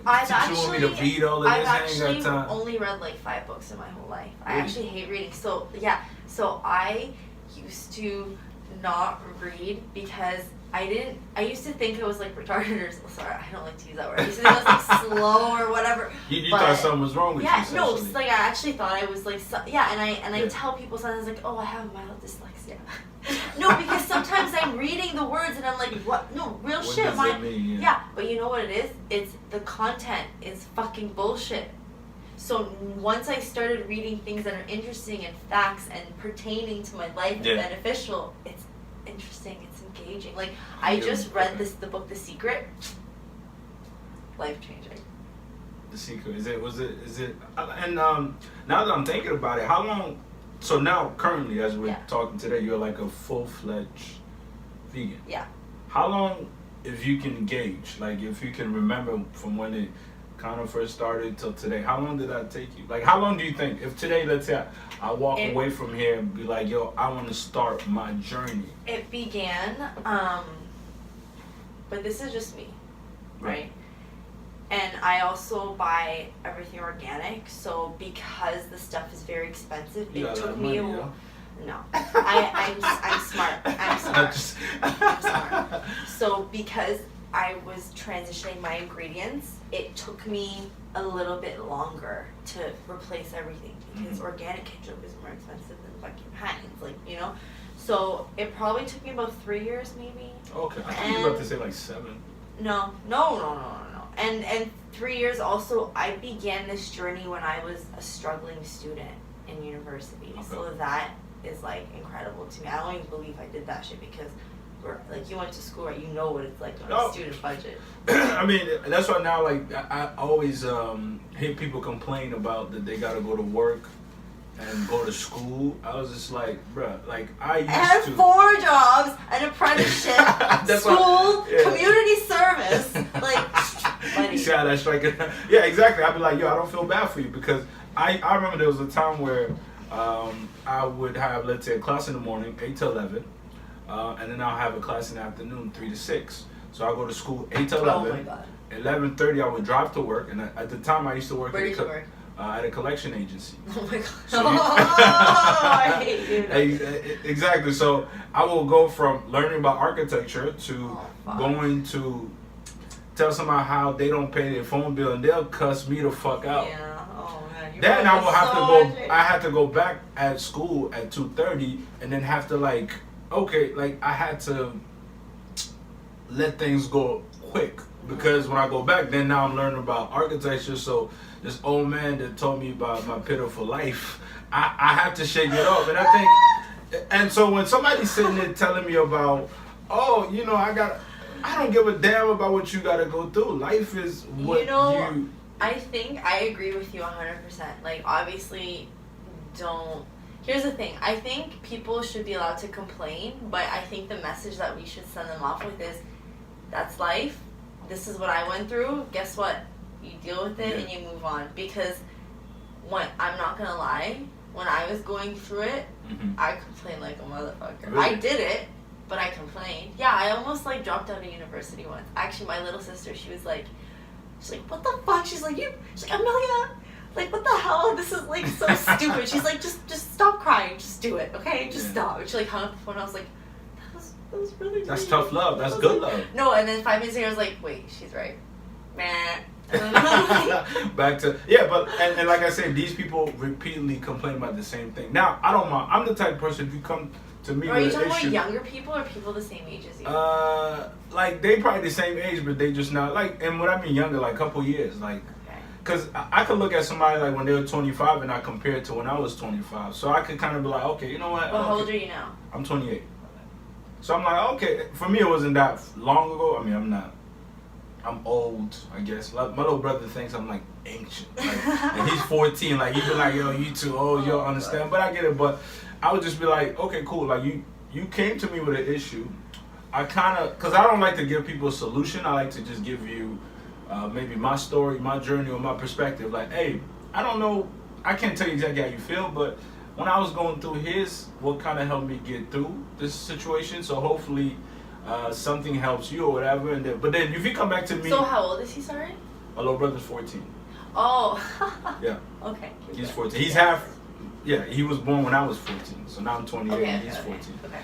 I've you want me to read all of this? I ain't got time. Only read like 5 books in my whole life. Really? I actually hate reading. So so I used to not read because I used to think it was like retarded or sorry, I don't like to use that word. I used to think it was like slow or whatever. You thought something was wrong with you. Yeah, no, it's like I actually thought I was like and I tell people sometimes like, oh, I have mild dyslexia. No, because sometimes I'm reading the words and I'm like, what? No, real what shit. Does it mean? Yeah, but you know what it is? It's the content is fucking bullshit. So once I started reading things that are interesting and facts and pertaining to my life and beneficial, it's interesting, it's engaging. Like I just read the book The Secret. Life changing. The Secret. Is it and now that I'm thinking about it, how long, so now currently as we're talking today, you're like a full-fledged vegan. Yeah. How long, if you can gauge, like if you can remember from when it kind of first started till today, how long did that take you? Like how long do you think, if today, let's say I walk away from here and be like, yo, I want to start my journey. It began, but this is just me, right? And I also buy everything organic, so because the stuff is very expensive, it took me a while. No, I'm smart. I'm smart. So because I was transitioning my ingredients, it took me a little bit longer to replace everything because organic ketchup is more expensive than fucking Heinz, like, you know. So it probably took me about 3 years, maybe. Okay, I thought you were about to say like 7. No. And 3 years also, I began this journey when I was a struggling student in university. Okay. So that is like incredible to me. I don't even believe I did that shit because like you went to school, right? You know what it's like on a student budget. I mean, that's why now, like, I always hear people complain about that they gotta go to work and go to school. I was just like, bruh, like I had 4 jobs, an apprenticeship, school, community service, like, buddy. See how that's striking? Yeah, exactly. I'd be like, yo, I don't feel bad for you because I remember there was a time where I would have, let's say, a class in the morning, 8 to 11. And then I'll have a class in the afternoon, 3 to 6. So I'll go to school 8 to 11. Oh my God. 11:30 I would drive to work, and at the time I used to work, Where did you work? At a collection agency. Oh my God. So I hate you. Exactly. So I will go from learning about architecture to going to tell somebody how they don't pay their phone bill, and they'll cuss me the fuck out. Yeah. Oh man. Then I will have to go. I had to go back at school at 2:30, and then have to like. Okay, like I had to let things go quick because when I go back, then now I'm learning about architecture. So this old man that told me about my pitiful life, I have to shake it off. And I think, and so when somebody's sitting there telling me about, oh, you know, I don't give a damn about what you got to go through. Life is what you. I think I agree with you 100%. Like obviously, don't. Here's the thing. I think people should be allowed to complain, but I think the message that we should send them off with is, that's life. This is what I went through. Guess what? You deal with it and you move on. Because I'm not going to lie, when I was going through it, I complained like a motherfucker. Really? I did it, but I complained. Yeah, I almost like dropped out of university once. Actually, my little sister, she's like, what the fuck? She's like, Emilia, like, what the hell? This is, like, so stupid. She's like, just stop crying. Just do it, okay? Just stop. And she, like, hung up the phone. I was like, that was really great. That's tough love. That's good love. No, and then 5 minutes later, I was like, wait, she's right. Meh. Back to, yeah, but, and like I said, these people repeatedly complain about the same thing. Now, I don't mind. I'm the type of person, if you come to me Are you with talking an issue, about younger people or people the same age as you? Like, they probably the same age, but they just not, like, and when I mean younger, like, a couple years, like, because I could look at somebody like when they were 25 and I compare it to when I was 25. So I could kind of be like, okay, you know what? Well, how old are you now? I'm 28. So I'm like, okay, for me it wasn't that long ago. I mean, I'm not. I'm old, I guess. Like, my little brother thinks I'm like ancient. Like, and he's 14. Like, he'd be like, yo, you too old, you don't understand. But I get it. But I would just be like, okay, cool. Like, you came to me with an issue. I kind of, because I don't like to give people a solution. I like to just give you maybe my story, my journey, or my perspective. Like, hey, I don't know, I can't tell you exactly how you feel, but when I was going through what kind of helped me get through this situation. So hopefully something helps you or whatever. And but then if you come back to me. So how old is he, sorry? My little brother's 14. Oh. Yeah. Okay. He's 14. He's half. Yeah, he was born when I was 14. So now I'm 28 and he's 14. Okay.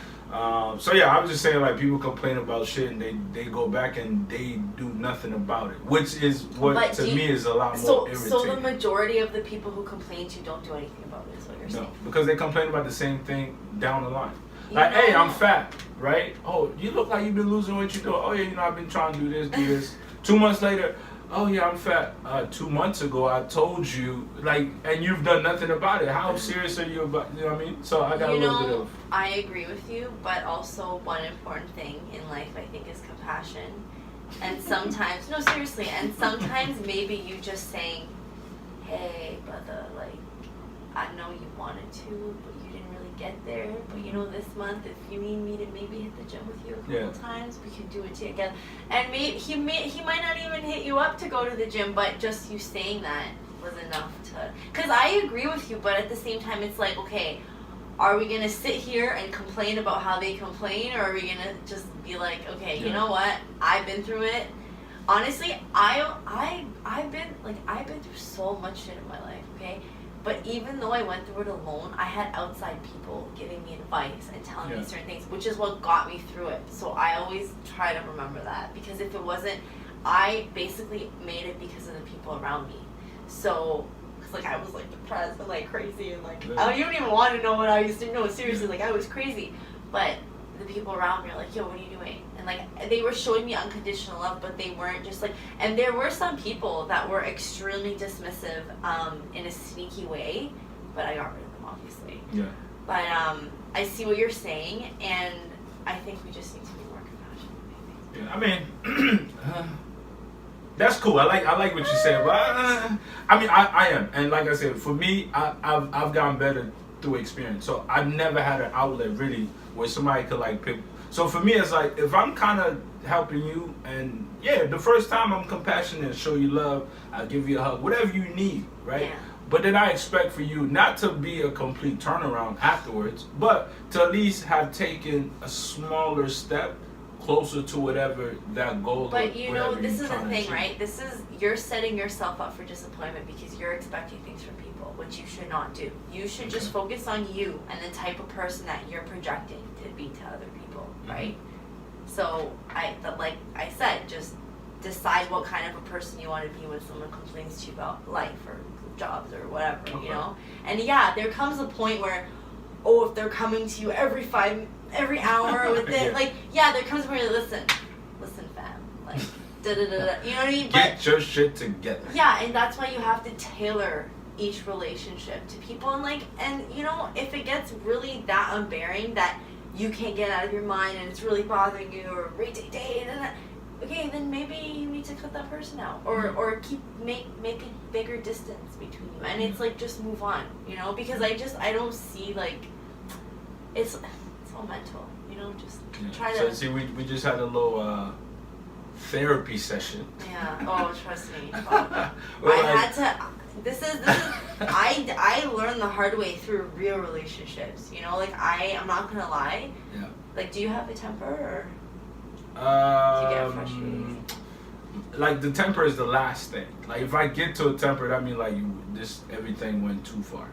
So yeah, I was just saying, like, people complain about shit and they go back and they do nothing about it, which is what to me is a lot more irritating. So the majority of the people who complain to you don't do anything about it, is what you're saying? No, because they complain about the same thing down the line. Like, hey, I'm fat, right? Oh, you look like you've been losing weight. You do. Oh yeah, you know, I've been trying to do this. 2 months later, oh yeah, I'm fat. 2 months ago, I told you, like, and you've done nothing about it. How serious are you about? You know what I mean? So I got a little bit of. I agree with you, but also one important thing in life, I think, is compassion. And sometimes, no, seriously, and sometimes maybe you just saying, hey, brother, like, I know you wanted to, but you didn't really get there. But you know, this month, if you need me to maybe hit the gym with you a couple times, we can do it together. And he might not even hit you up to go to the gym, but just you saying that was enough to. Because I agree with you, but at the same time, it's like, okay, are we gonna sit here and complain about how they complain, or are we gonna just be like, okay, you know what? I've been through it. Honestly, I've been through so much shit in my life, okay? But even though I went through it alone, I had outside people giving me advice and telling me certain things, which is what got me through it. So I always try to remember that, because if it wasn't, I basically made it because of the people around me. So, cause like I was like depressed and like crazy and like you don't even want to know what I used to know. Seriously, like I was crazy. But the people around me are like, yo, what are you doing? And like they were showing me unconditional love, but they weren't just like. And there were some people that were extremely dismissive in a sneaky way, but I got rid of them, obviously. Yeah. But I see what you're saying, and I think we just need to be more compassionate. Maybe. Yeah, I mean, that's cool. I like what you said, but I am, and like I said, for me, I've gotten better through experience. So I've never had an outlet really where somebody could like pick. So for me, it's like if I'm kind of helping you, and yeah, the first time I'm compassionate, show you love, I'll give you a hug, whatever you need, right? Yeah. But then I expect for you not to be a complete turnaround afterwards, but to at least have taken a smaller step closer to whatever that goal. But you know, this is the thing, right? This is, you're setting yourself up for disappointment because you're expecting things from people, which you should not do. You should just focus on you and the type of person that you're projecting to be to other people, right? So like I said, just decide what kind of a person you want to be when someone complains to you about life or jobs or whatever, you know? And yeah, there comes a point where, if they're coming to you every hour with it, like, yeah, there comes a point where, listen fam, like, da-da-da-da, you know what I mean? Get your shit together. Yeah, and that's why you have to tailor each relationship to people, and you know, if it gets really that unbearing that you can't get out of your mind and it's really bothering you, or okay, then maybe you need to cut that person out, or make a bigger distance between you, and it's like, just move on, you know, because I don't see, like, it's all mental, you know, just try to. So see, we just had a little therapy session. Yeah. Oh, trust me. I had to. This is I learned the hard way through real relationships. You know, like I'm not gonna lie. Yeah. Like, do you have a temper, or do you get frustrated? Like, the temper is the last thing. Like, if I get to a temper, that means like everything went too far.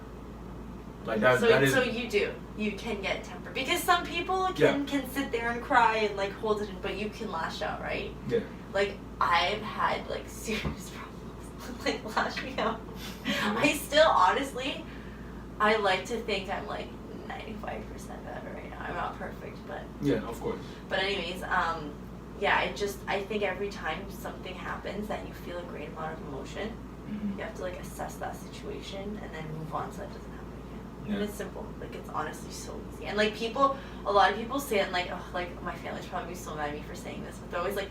Like that. So you can get temper, because some people can sit there and cry and like hold it in, but you can lash out, right? Yeah. Like, I've had like serious problems like lashing out. I still, honestly, I like to think I'm like 95% better right now. I'm not perfect, but yeah, of course. But anyways, yeah, I think every time something happens that you feel a great amount of emotion, you have to like assess that situation and then move on so that doesn't happen again. Yeah. And it's simple. Like, it's honestly so easy. And like, a lot of people say it, and like, like my family's probably so mad at me for saying this, but they're always like,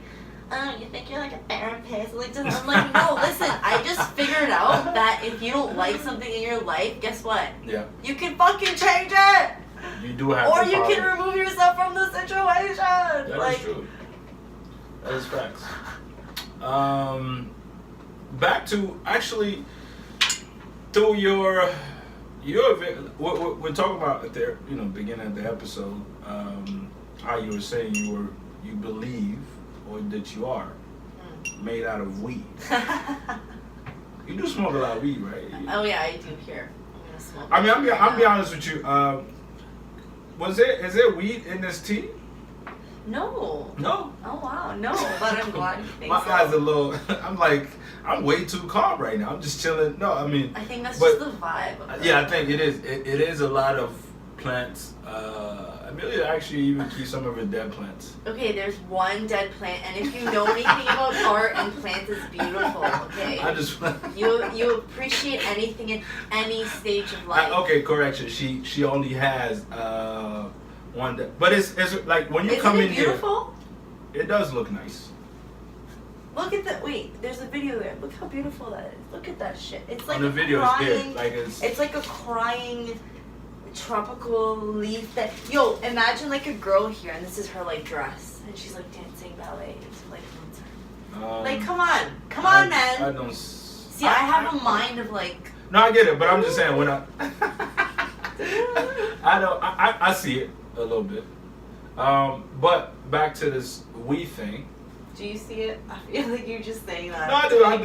oh, you think you're like a therapist? Like, I'm like, no, listen, I just figured out that if you don't like something in your life, guess what? Yeah. You can fucking change it! You do have Or the you power. can remove yourself from the situation! That is true. That is facts. Back to, actually, through your we're talking about at the beginning of the episode, how you were saying you believe, or that you are made out of weed. You do smoke a lot of weed, right? Oh yeah, I do. Here, I'm gonna smoke. I mean, I'll be honest with you. Is there weed in this tea? No. No. Oh wow, no. But I'm glad you think My so. eyes are a little. I'm way too calm right now. I'm just chilling. No, I mean. I think that's just the vibe of it. Yeah, I think it is. It is a lot of plants. Emilia actually even keeps some of her dead plants. Okay, there's one dead plant, and if you know anything about art and plants, it's beautiful. Okay. I just. You appreciate anything in any stage of life. Okay, correction. She only has one. But it's like when you come in here. Beautiful? It does look nice. Look at that. Wait, there's a video there. Look how beautiful that is. Look at that shit. It's like on the video, crying. It's like a crying tropical leaf that. Yo, imagine like a girl here, and this is her like dress, and she's like dancing ballet to like Mozart. Like, come on, man. I don't. See, I have a mind of like. No, I get it, but I'm just saying when I see it a little bit. But back to this weed thing. Do you see it? I feel like you're just saying that. No, I do. I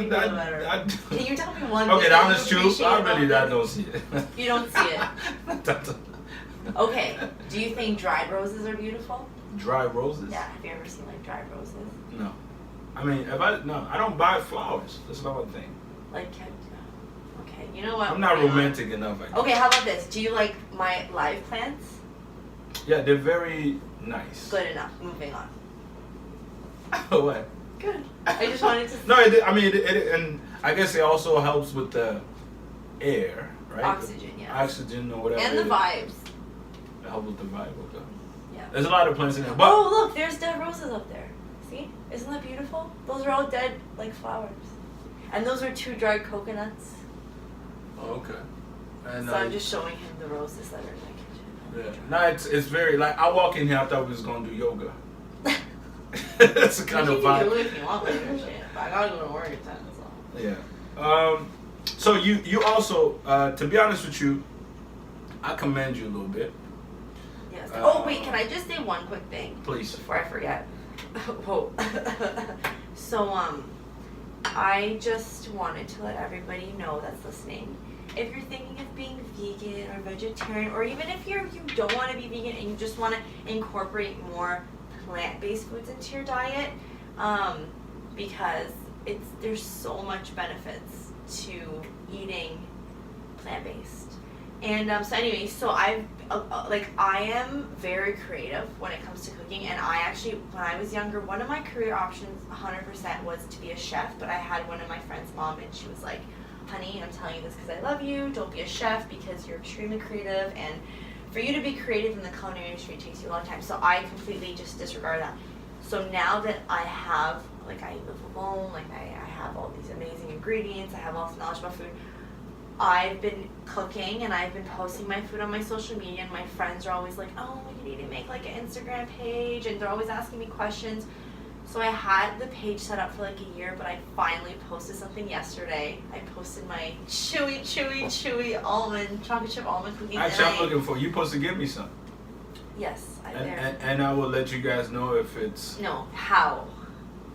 do. Can you tell me one Okay, thing the honest truth, you I appreciate about don't this? see it. You don't see it? Okay. Do you think dried roses are beautiful? Dry roses? Yeah. Have you ever seen like dried roses? No. I mean, I don't buy flowers. That's not my thing. Like, okay. You know what? I'm not romantic enough. I guess. Okay. How about this? Do you like my live plants? Yeah, they're very nice. Good enough. Moving on. What? Good. I just wanted to. No, and I guess it also helps with the air, right? Oxygen, yeah. Oxygen or whatever. And the vibes. help with the vibe. Okay. Yeah. There's a lot of plants in there. But oh, look, there's dead roses up there. See? Isn't that beautiful? Those are all dead, like, flowers. And those are 2 dried coconuts. Oh, okay. And, so I'm just showing him the roses that are in my kitchen. Yeah. No, it's very, like, I walk in here, I thought we was going to do yoga. That's the kind of vibe. You can do it if you want later, shit. But I gotta go to work at 10, so. Yeah. So you also, to be honest with you, I commend you a little bit. Yes. Oh, wait, can I just say one quick thing? Please. Before I forget. Whoa. So, I just wanted to let everybody know that's listening. If you're thinking of being vegan or vegetarian, or even if you don't want to be vegan and you just want to incorporate more plant-based foods into your diet, because there's so much benefits to eating plant-based. And so anyway, so I am very creative when it comes to cooking, and I actually, when I was younger, one of my career options 100% was to be a chef, but I had one of my friend's mom, and she was like, honey, I'm telling you this because I love you, don't be a chef because you're extremely creative, and for you to be creative in the culinary industry takes you a long time. So I completely just disregard that. So now that I have, like, I live alone, like I have all these amazing ingredients, I have all this knowledge about food, I've been cooking and I've been posting my food on my social media, and my friends are always like, oh, you need to make like an Instagram page, and they're always asking me questions. So I had the page set up for like a year, but I finally posted something yesterday. I posted my chewy almond, chocolate chip almond cookies. Actually, I'm looking for, you're supposed to give me some. Yes, and I will let you guys know if it's... No, how?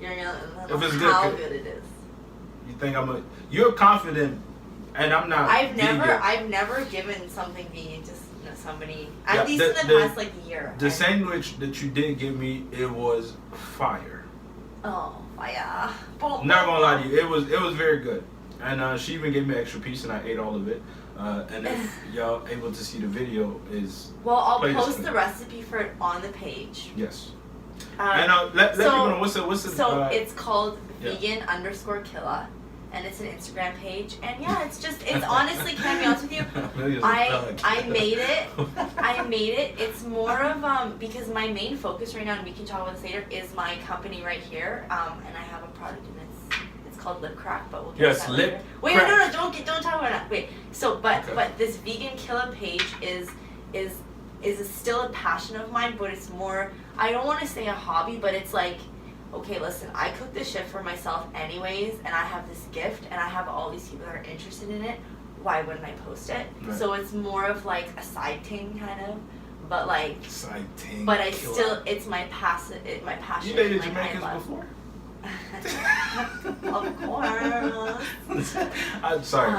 You're gonna if it's how good it is. You think you're confident, and I'm not. I've never given something vegan to somebody, at least in the past like year. The sandwich that you did give me, it was fire. Oh, fire. Boom. Not gonna lie to you, it was very good. And she even gave me an extra piece, and I ate all of it. And if y'all able to see the video, well, I'll post the recipe for it on the page. Yes. And let people know what's the. So it's called vegan_Killa, and it's an Instagram page. And yeah, it's honestly, can I be honest with you? I made it. It's more of because my main focus right now, and we can talk about this later, is my company right here. And I have a product, and it's called LIPCRACK, but we'll get to that later. Wait, no, don't talk about that. Wait. So, but this vegan Killa page is still a passion of mine, but it's more, I don't want to say a hobby, but it's like, okay, listen, I cook this shit for myself anyways, and I have this gift, and I have all these people that are interested in it. Why wouldn't I post it? Right. So it's more of like a side thing, kind of, but like side thing. But I still, it's my passion. You dated Jamaicans before? Of course. I'm sorry.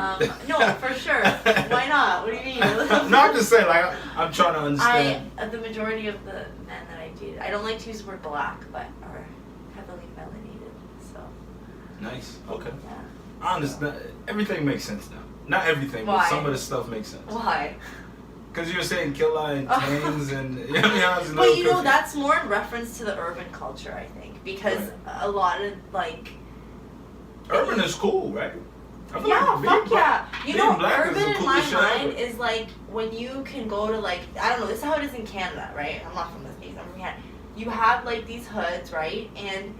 No, for sure. Why not? What do you mean? No, I'm just saying, like, I'm trying to understand. The majority of the men that I dated, I don't like to use the word black, but are heavily melanated. So. Nice. Okay. Yeah. I understand. Everything makes sense now. Not everything, but some of the stuff makes sense. Why? Because you were saying Killa and Canes and but you know, that's more in reference to the urban culture, I think, because a lot of like urban is cool, right? Yeah, fuck yeah. You know, urban in my mind ever. is like when you can go to like, I don't know, this is how it is in Canada, right? I'm not from the States, I'm from Canada. You have like these hoods, right? And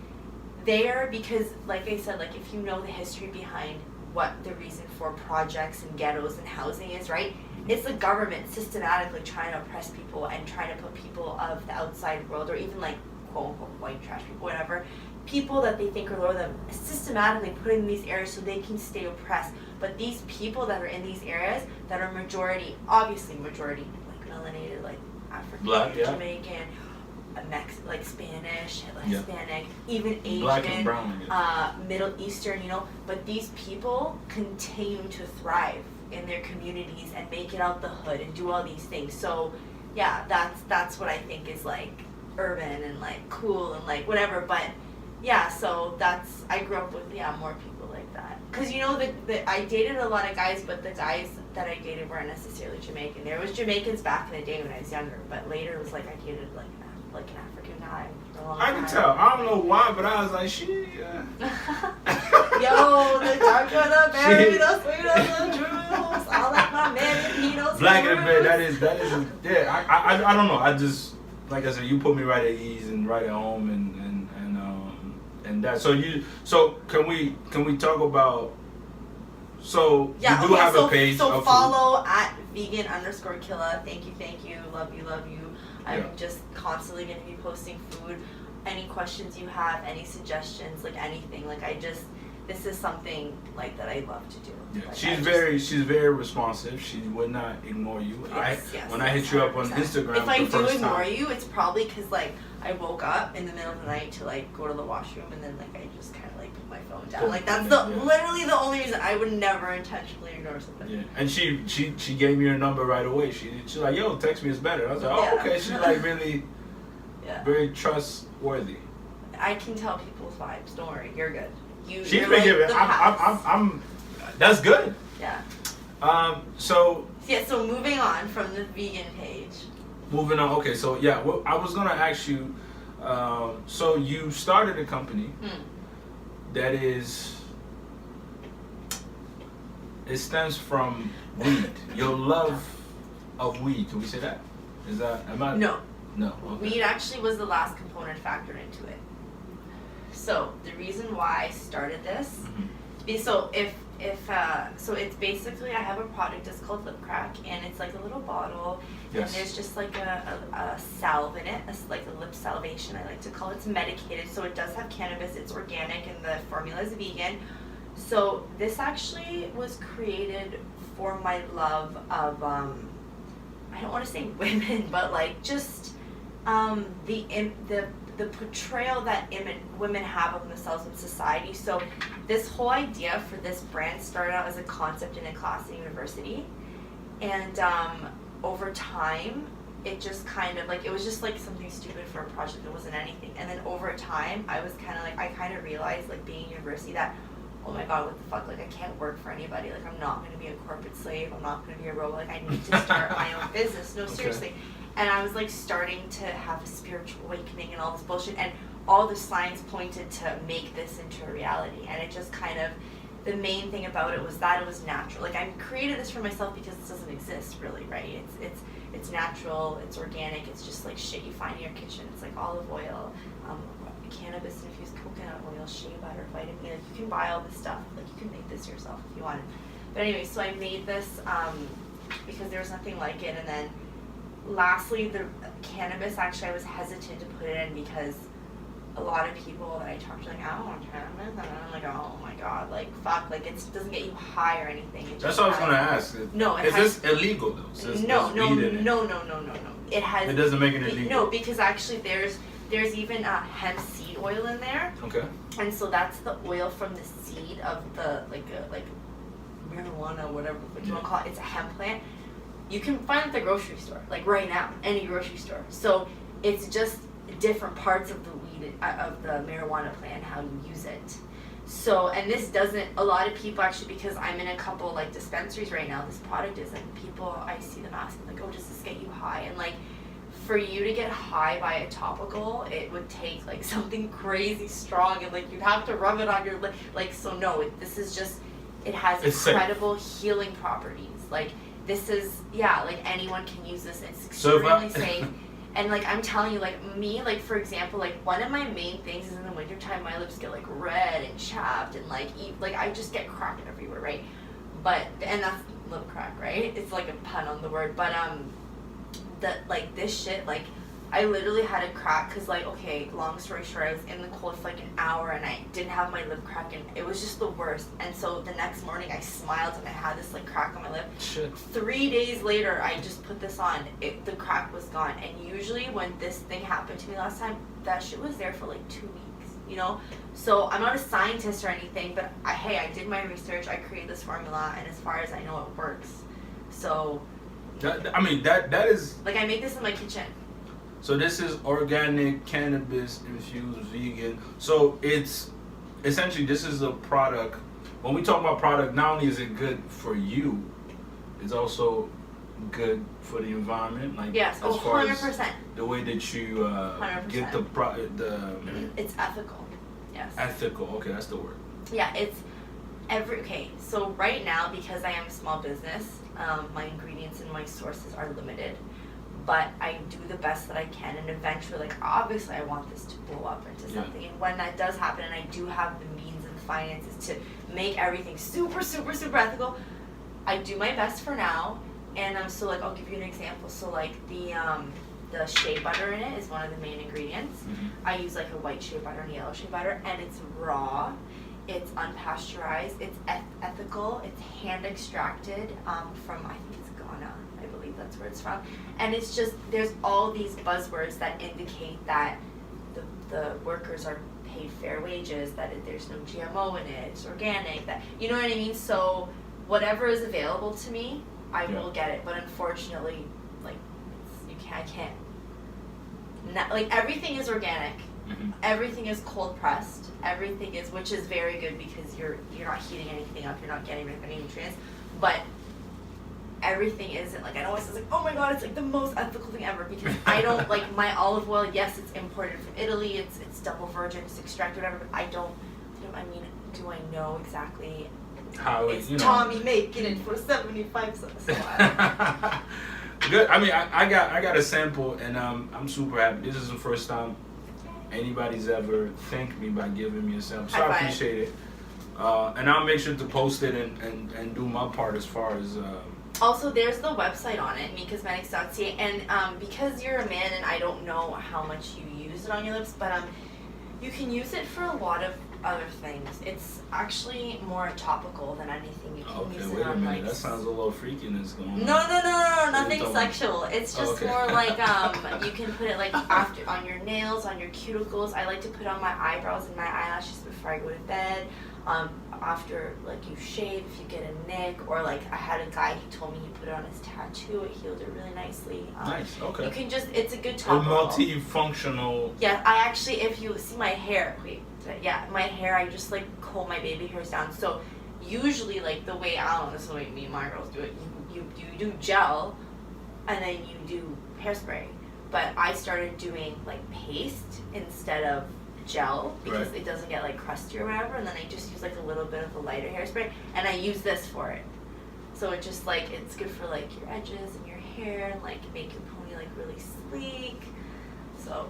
there, because like I said, like if you know the history behind what the reason for projects and ghettos and housing is, right? It's the government systematically trying to oppress people and trying to put people of the outside world, or even like quote unquote white trash people, whatever, people that they think are lower than them, systematically put in these areas so they can stay oppressed. But these people that are in these areas that are obviously majority, like melanated, like African, Black, Jamaican, like Spanish, Hispanic, even Asian, Black and brown, Middle Eastern, you know, but these people continue to thrive in their communities and make it out the hood and do all these things. So yeah, that's what I think is like urban and like cool and like whatever. But yeah, so I grew up with more people like that, because you know I dated a lot of guys, but the guys that I dated weren't necessarily Jamaican. There was Jamaicans back in the day when I was younger, but later it was like I dated like an African guy for a long time. I can tell. I don't know why, but I was like, Yo, the darker the berry, the sweeter the juice. All that man, he knows Black the in the bed. rules. That is. Yeah. I don't know. I just, like I said, you put me right at ease and right at home and that. So can we talk about? So yeah, you do have so, a page. So of follow at vegan_Killa. Thank you. Love you. I'm just constantly gonna be posting food. Any questions you have, any suggestions, like anything, like this is something like that I love to do. Yeah, like she's very responsive. She would not ignore you. When I hit you up on 100%. Instagram, if I the do first ignore time, you, it's probably because like I woke up in the middle of the night to like go to the washroom and then like I just kind of like put my phone down. Like that's literally the only reason. I would never intentionally ignore something. Yeah, and she gave me her number right away. She's like, yo, text me is better. I was like, oh, okay. She's like really, very trustworthy. I can tell people's vibes. Don't worry, you're good. She's you're been like giving. I'm. That's good. Yeah. So moving on from the vegan page. Moving on. Okay. So yeah, well, I was gonna ask you. So you started a company that is. It stems from weed. Your love of weed. Can we say that? Is that? Am I? No. No. Okay. Weed actually was the last component factored into it. So the reason why I started this, so it's basically I have a product. It's called LIPCRACK, and it's like a little bottle, and there's just like a salve in it, like a lip salvation. I like to call it. It's medicated, so it does have cannabis. It's organic, and the formula is vegan. So this actually was created for my love of I don't want to say women, but like just the portrayal that women have of themselves in society. So this whole idea for this brand started out as a concept in a class at university, and over time it just kind of like it was just like something stupid for a project. It wasn't anything, and then over time I was kind of like I kind of realized like being in university that oh my god, what the fuck, like I can't work for anybody, like I'm not going to be a corporate slave, I'm not going to be a robot, like I need to start my own business. No, seriously. And I was like starting to have a spiritual awakening and all this bullshit, and all the signs pointed to make this into a reality. And it just kind of, the main thing about it was that it was natural. Like I created this for myself because this doesn't exist really, right? It's natural, it's organic, it's just like shit you find in your kitchen. It's like olive oil, cannabis infused coconut oil, shea butter, vitamin E. Like you can buy all this stuff. Like you can make this yourself if you wanted. But anyway, so I made this because there was nothing like it, and then lastly, the cannabis, actually I was hesitant to put it in because a lot of people that I talk to like, I don't want cannabis, and I'm like, oh my god, like fuck, like it doesn't get you high or anything. That's what I was gonna ask. No, is this illegal though? No. It has. It doesn't make it illegal. No, because actually there's even hemp seed oil in there. Okay. And so that's the oil from the seed of the like marijuana, whatever you want to call it. It's a hemp plant. You can find it at the grocery store, like right now, any grocery store. So it's just different parts of the weed, of the marijuana plant, how you use it. So, and this doesn't, a lot of people actually, because I'm in a couple like dispensaries right now, this product is, and people, I see them asking like, oh, does this get you high? And like, for you to get high by a topical, it would take like something crazy strong, and like you'd have to rub it on your lip. Like, so no, this is just, it has incredible healing properties. Like, this is, like anyone can use this. It's extremely safe. And like I'm telling you, like me, like for example, like one of my main things is in the wintertime my lips get like red and chapped and like I just get cracked everywhere, right? And that's lip crack, right? It's like a pun on the word, but like this shit, like I literally had a crack because like, okay, long story short, I was in the cold for like an hour and I didn't have my lip crack, and it was just the worst. And so the next morning I smiled and I had this like crack on my lip. Shit. 3 days later I just put this on, the crack was gone. And usually when this thing happened to me last time, that shit was there for like 2 weeks, you know? So I'm not a scientist or anything, but I did my research, I created this formula, and as far as I know it works. So that is like, I make this in my kitchen. So this is organic cannabis infused vegan. So it's essentially, this is a product. When we talk about product, not only is it good for you, it's also good for the environment. Like, yes, as far 100%. as the way that you 100%. get the it's ethical. Yes. Ethical. Okay, that's the word. Yeah, it's Okay, so right now, because I am a small business, my ingredients and my sources are limited, but I do the best that I can, and eventually, like, obviously I want this to blow up into something, and when that does happen, and I do have the means and the finances to make everything super, super, super ethical, I do my best for now, and so, like, I'll give you an example. So, like, the shea butter in it is one of the main ingredients. I use, like, a white shea butter and a yellow shea butter, and it's raw. It's unpasteurized, it's ethical, it's hand extracted from, I think it's Ghana, I believe that's where it's from. And it's just, there's all these buzzwords that indicate that the workers are paid fair wages, that there's no GMO in it, it's organic, that, you know what I mean? So whatever is available to me, I will get it. But unfortunately, like, I can't. Like, everything is organic. Everything is cold pressed. Everything is, which is very good because you're not heating anything up. You're not getting rid of any nutrients. But everything isn't, like, I know it's like, oh my god, it's like the most ethical thing ever, because I don't like my olive oil. Yes, it's imported from Italy. It's double virgin. It's extracted, whatever. But I mean, do I know exactly how it's Tommy making it for 75 cents? So good. I mean, I got a sample, and I'm super happy. This is the first time anybody's ever thanked me by giving me a sample, so I appreciate it. And I'll make sure to post it and do my part as far as. Also, there's the website on it, mecosmetics.ca, and because you're a man and I don't know how much you use it on your lips, but you can use it for a lot of other things. It's actually more topical than anything. You can use it on, like, that sounds a little freakiness going on. No, nothing sexual. It's just more like you can put it, like, after on your nails, on your cuticles. I like to put on my eyebrows and my eyelashes before I go to bed. After, like, you shave, if you get a nick, or, like, I had a guy, he told me he put it on his tattoo, it healed it really nicely. Nice, okay. You can just, it's a good topical. A multifunctional. Yeah, I actually, if you see my hair, my hair, I just, like, comb my baby hairs down. So usually, like, the way, I don't know, this is the way me and my girls do it, you do gel, and then you do hairspray. But I started doing, like, paste instead of gel, because it doesn't get, like, crusty or whatever, and then I just use, like, a little bit of a lighter hairspray, and I use this for it. So it just, like, it's good for, like, your edges and your hair, and, like, make your pony, like, really sleek. So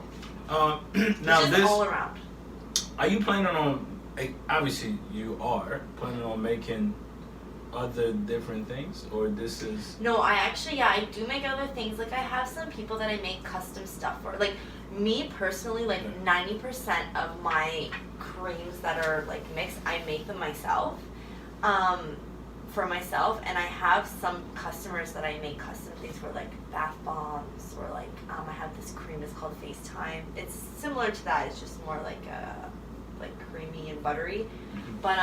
now just this all around. Are you planning on, obviously you are planning on making other different things, or this is? No, I do make other things. Like, I have some people that I make custom stuff for. Like, me personally, like, 90% of my creams that are, like, mixed, I make them myself, for myself, and I have some customers that I make custom things for, like bath bombs, or, like, I have this cream, it's called FaceTime. It's similar to that, it's just more like creamy and buttery. But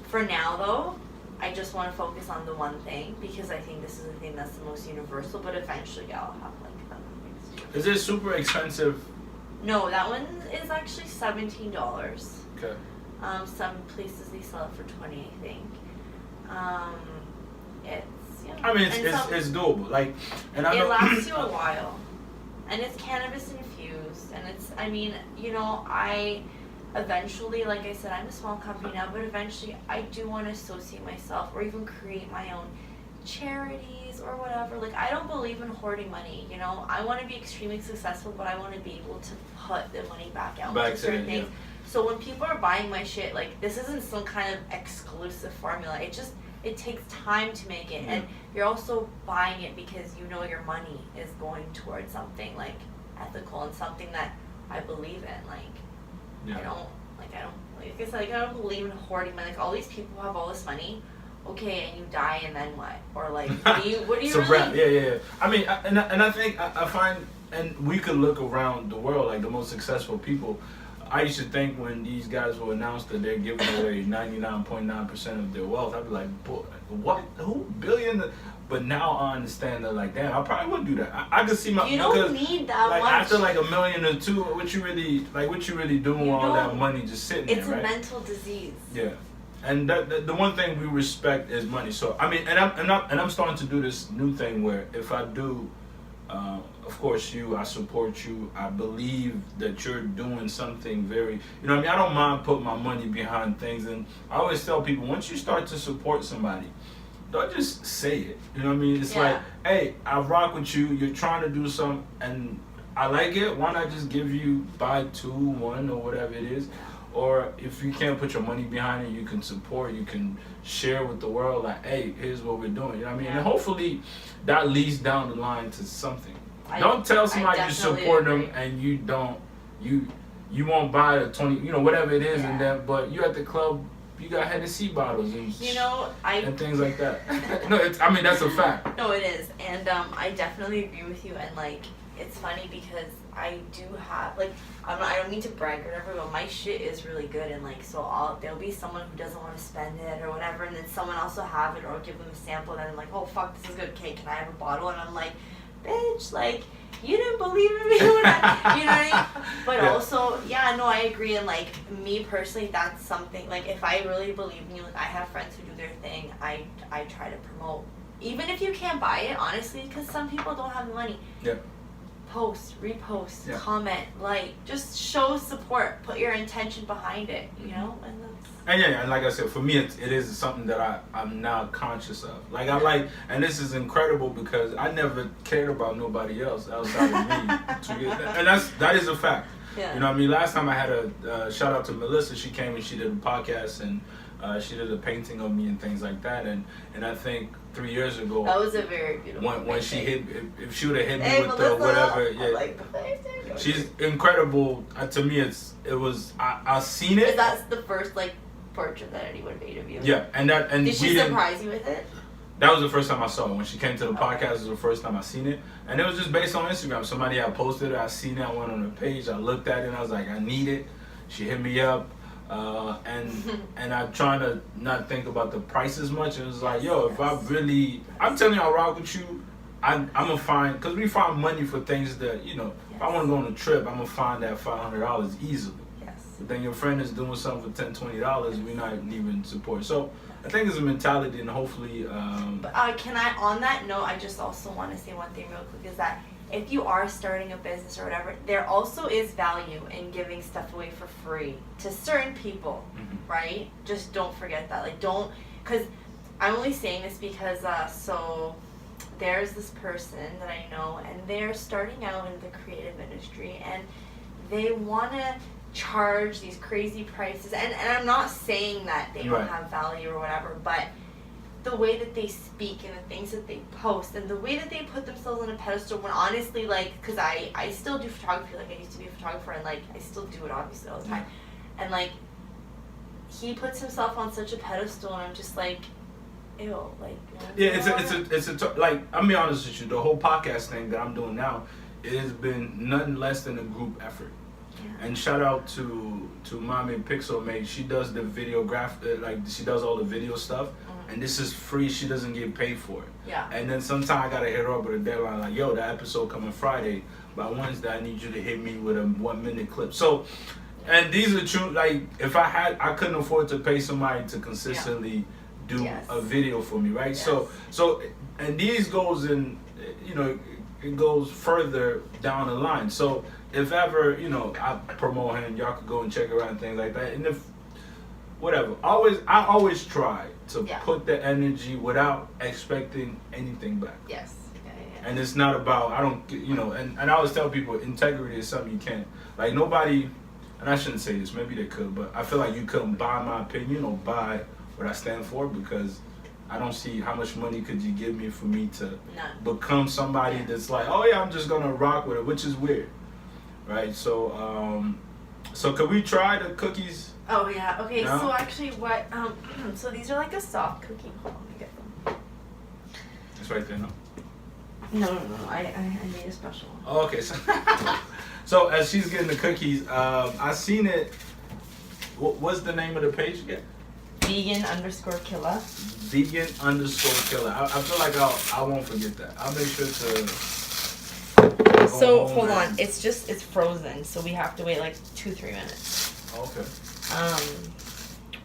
for now, though, I just want to focus on the one thing, because I think this is the thing that's the most universal, but eventually I'll have, like, other things too. Is it super expensive? No, that one is actually $17. Okay. Some places they sell it for $20, I think. It's, you know, I mean, it's doable. Like, and I it know lasts you a while, and it's cannabis infused, and it's, I mean, you know, I eventually, like I said, I'm a small company now, but eventually I do want to associate myself, or even create my own charities or whatever. Like, I don't believe in hoarding money, you know. I want to be extremely successful, but I want to be able to put the money back out into certain things. Yeah. So when people are buying my shit, like, this isn't some kind of exclusive formula. It takes time to make it, and you're also buying it because you know your money is going towards something, like, ethical and something that I believe in. Like, I don't like I said, like, I don't believe in hoarding money. Like, all these people have all this money, okay, and you die, and then what? Or, like, what do you really? Yeah. I mean, and I think I find, and we could look around the world, like, the most successful people. I used to think when these guys will announce that they're giving away 99.9% of their wealth, I'd be like, what? Who? Billion? But now I understand that, like, damn, I probably would do that. I could see my. You don't need that like, much. After, like, $1 million or $2 million, what you really doing with all that money just sitting there, right? It's a mental disease. Yeah. And the one thing we respect is money. So I mean, and I'm starting to do this new thing where if I do of course, I support you. I believe that you're doing something very, you know what I mean? I don't mind putting my money behind things. And I always tell people, once you start to support somebody, don't just say it. You know what I mean? It's like, hey, I rock with you. You're trying to do something, and I like it. Why not just give you buy 2, 1, or whatever it is? Or if you can't put your money behind it, you can support. You can share with the world, like, hey, here's what we're doing. You know what I mean? And hopefully that leads down the line to something. Don't tell somebody you support them and you don't, you won't buy a 20, you know, whatever it is, and then, but you at the club, you got Hennessy bottles and and things like that. No, I mean, that's a fact. No, it is, and I definitely agree with you. And like, it's funny because I do have like, I don't mean to brag or whatever, but my shit is really good, and like, so there'll be someone who doesn't want to spend it or whatever, and then someone else will have it or give them a sample, and I'm like, oh fuck, this is good. Okay, can I have a bottle? And I'm like, bitch, like, you didn't believe in me when you know what I mean? But also, no, I agree. And like, me personally, that's something, like, if I really believe in you, like, I have friends who do their thing, I try to promote, even if you can't buy it, honestly, because some people don't have the money. Post, repost, comment, like, just show support, put your intention behind it, you know? And like I said, for me, it is something that I'm now conscious of. Like, I like, and this is incredible because I never cared about nobody else outside of me. And that is a fact. You know what I mean? Last time I had a shout out to Melissa. She came and she did a podcast, and she did a painting of me and things like that. And I think 3 years ago, that was a very beautiful when she hit, if she would have hit me with Melissa, the whatever, like the painting. She's incredible. To me, I seen it. That's the first like portrait that anyone made of you. And did she surprise you with it? That was the first time I saw it. When she came to the podcast, it was the first time I seen it. And it was just based on Instagram. Somebody had posted it. I seen it. I went on the page. I looked at it, and I was like, I need it. She hit me up. And I'm trying to not think about the price as much. It was like, yo, if I really, I'm telling you, I'll rock with you. I'm going to find, because we find money for things that, you know, if I want to go on a trip, I'm going to find that $500 easily. But then your friend is doing something for $10, $20, we're not even support. So I think it's a mentality, and hopefully. But can I, on that note, I just also want to say one thing real quick, is that if you are starting a business or whatever, there also is value in giving stuff away for free to certain people, right? Just don't forget that. Like, don't, because I'm only saying this because, so there's this person that I know, and they're starting out in the creative industry, and they want to charge these crazy prices, and I'm not saying that they don't have value or whatever, but the way that they speak and the things that they post and the way that they put themselves on a pedestal, when honestly, like, because I still do photography, like I used to be a photographer, and like I still do it obviously all the time, and like he puts himself on such a pedestal, and I'm just like, ew, like, like, I'm be honest with you, the whole podcast thing that I'm doing now, it has been nothing less than a group effort. And shout out to Mommy Pixelmate. She does the like she does all the video stuff, and this is free. She doesn't get paid for it. And then sometimes I gotta hit her up with a deadline, like, yo, that episode coming Friday. By Wednesday, I need you to hit me with a 1-minute clip. So, and these are true. Like, if I couldn't afford to pay somebody to consistently do a video for me, right? So, and these goes in, you know, it goes further down the line. So, if ever, you know, I promote him, y'all could go and check her out and things like that. And if, whatever, I always try to put the energy without expecting anything back. And it's not about, I don't, you know, and I always tell people, integrity is something you can't, like, nobody, and I shouldn't say this, maybe they could, but I feel like you couldn't buy my opinion or buy what I stand for, because I don't see how much money could you give me for me to become somebody that's like, oh yeah, I'm just gonna rock with it, which is weird. Right, so could we try the cookies? Oh yeah, okay. No? So actually, what? So these are like a soft cookie. Hold on, let me get them. It's right there, no? No. I made a special one. Oh, okay. So as she's getting the cookies, I seen it. What's the name of the page again? Vegan_Killa. Vegan_Killa. I feel like I won't forget that. I'll make sure to. So hold on, it's frozen, so we have to wait like 2-3 minutes. Okay.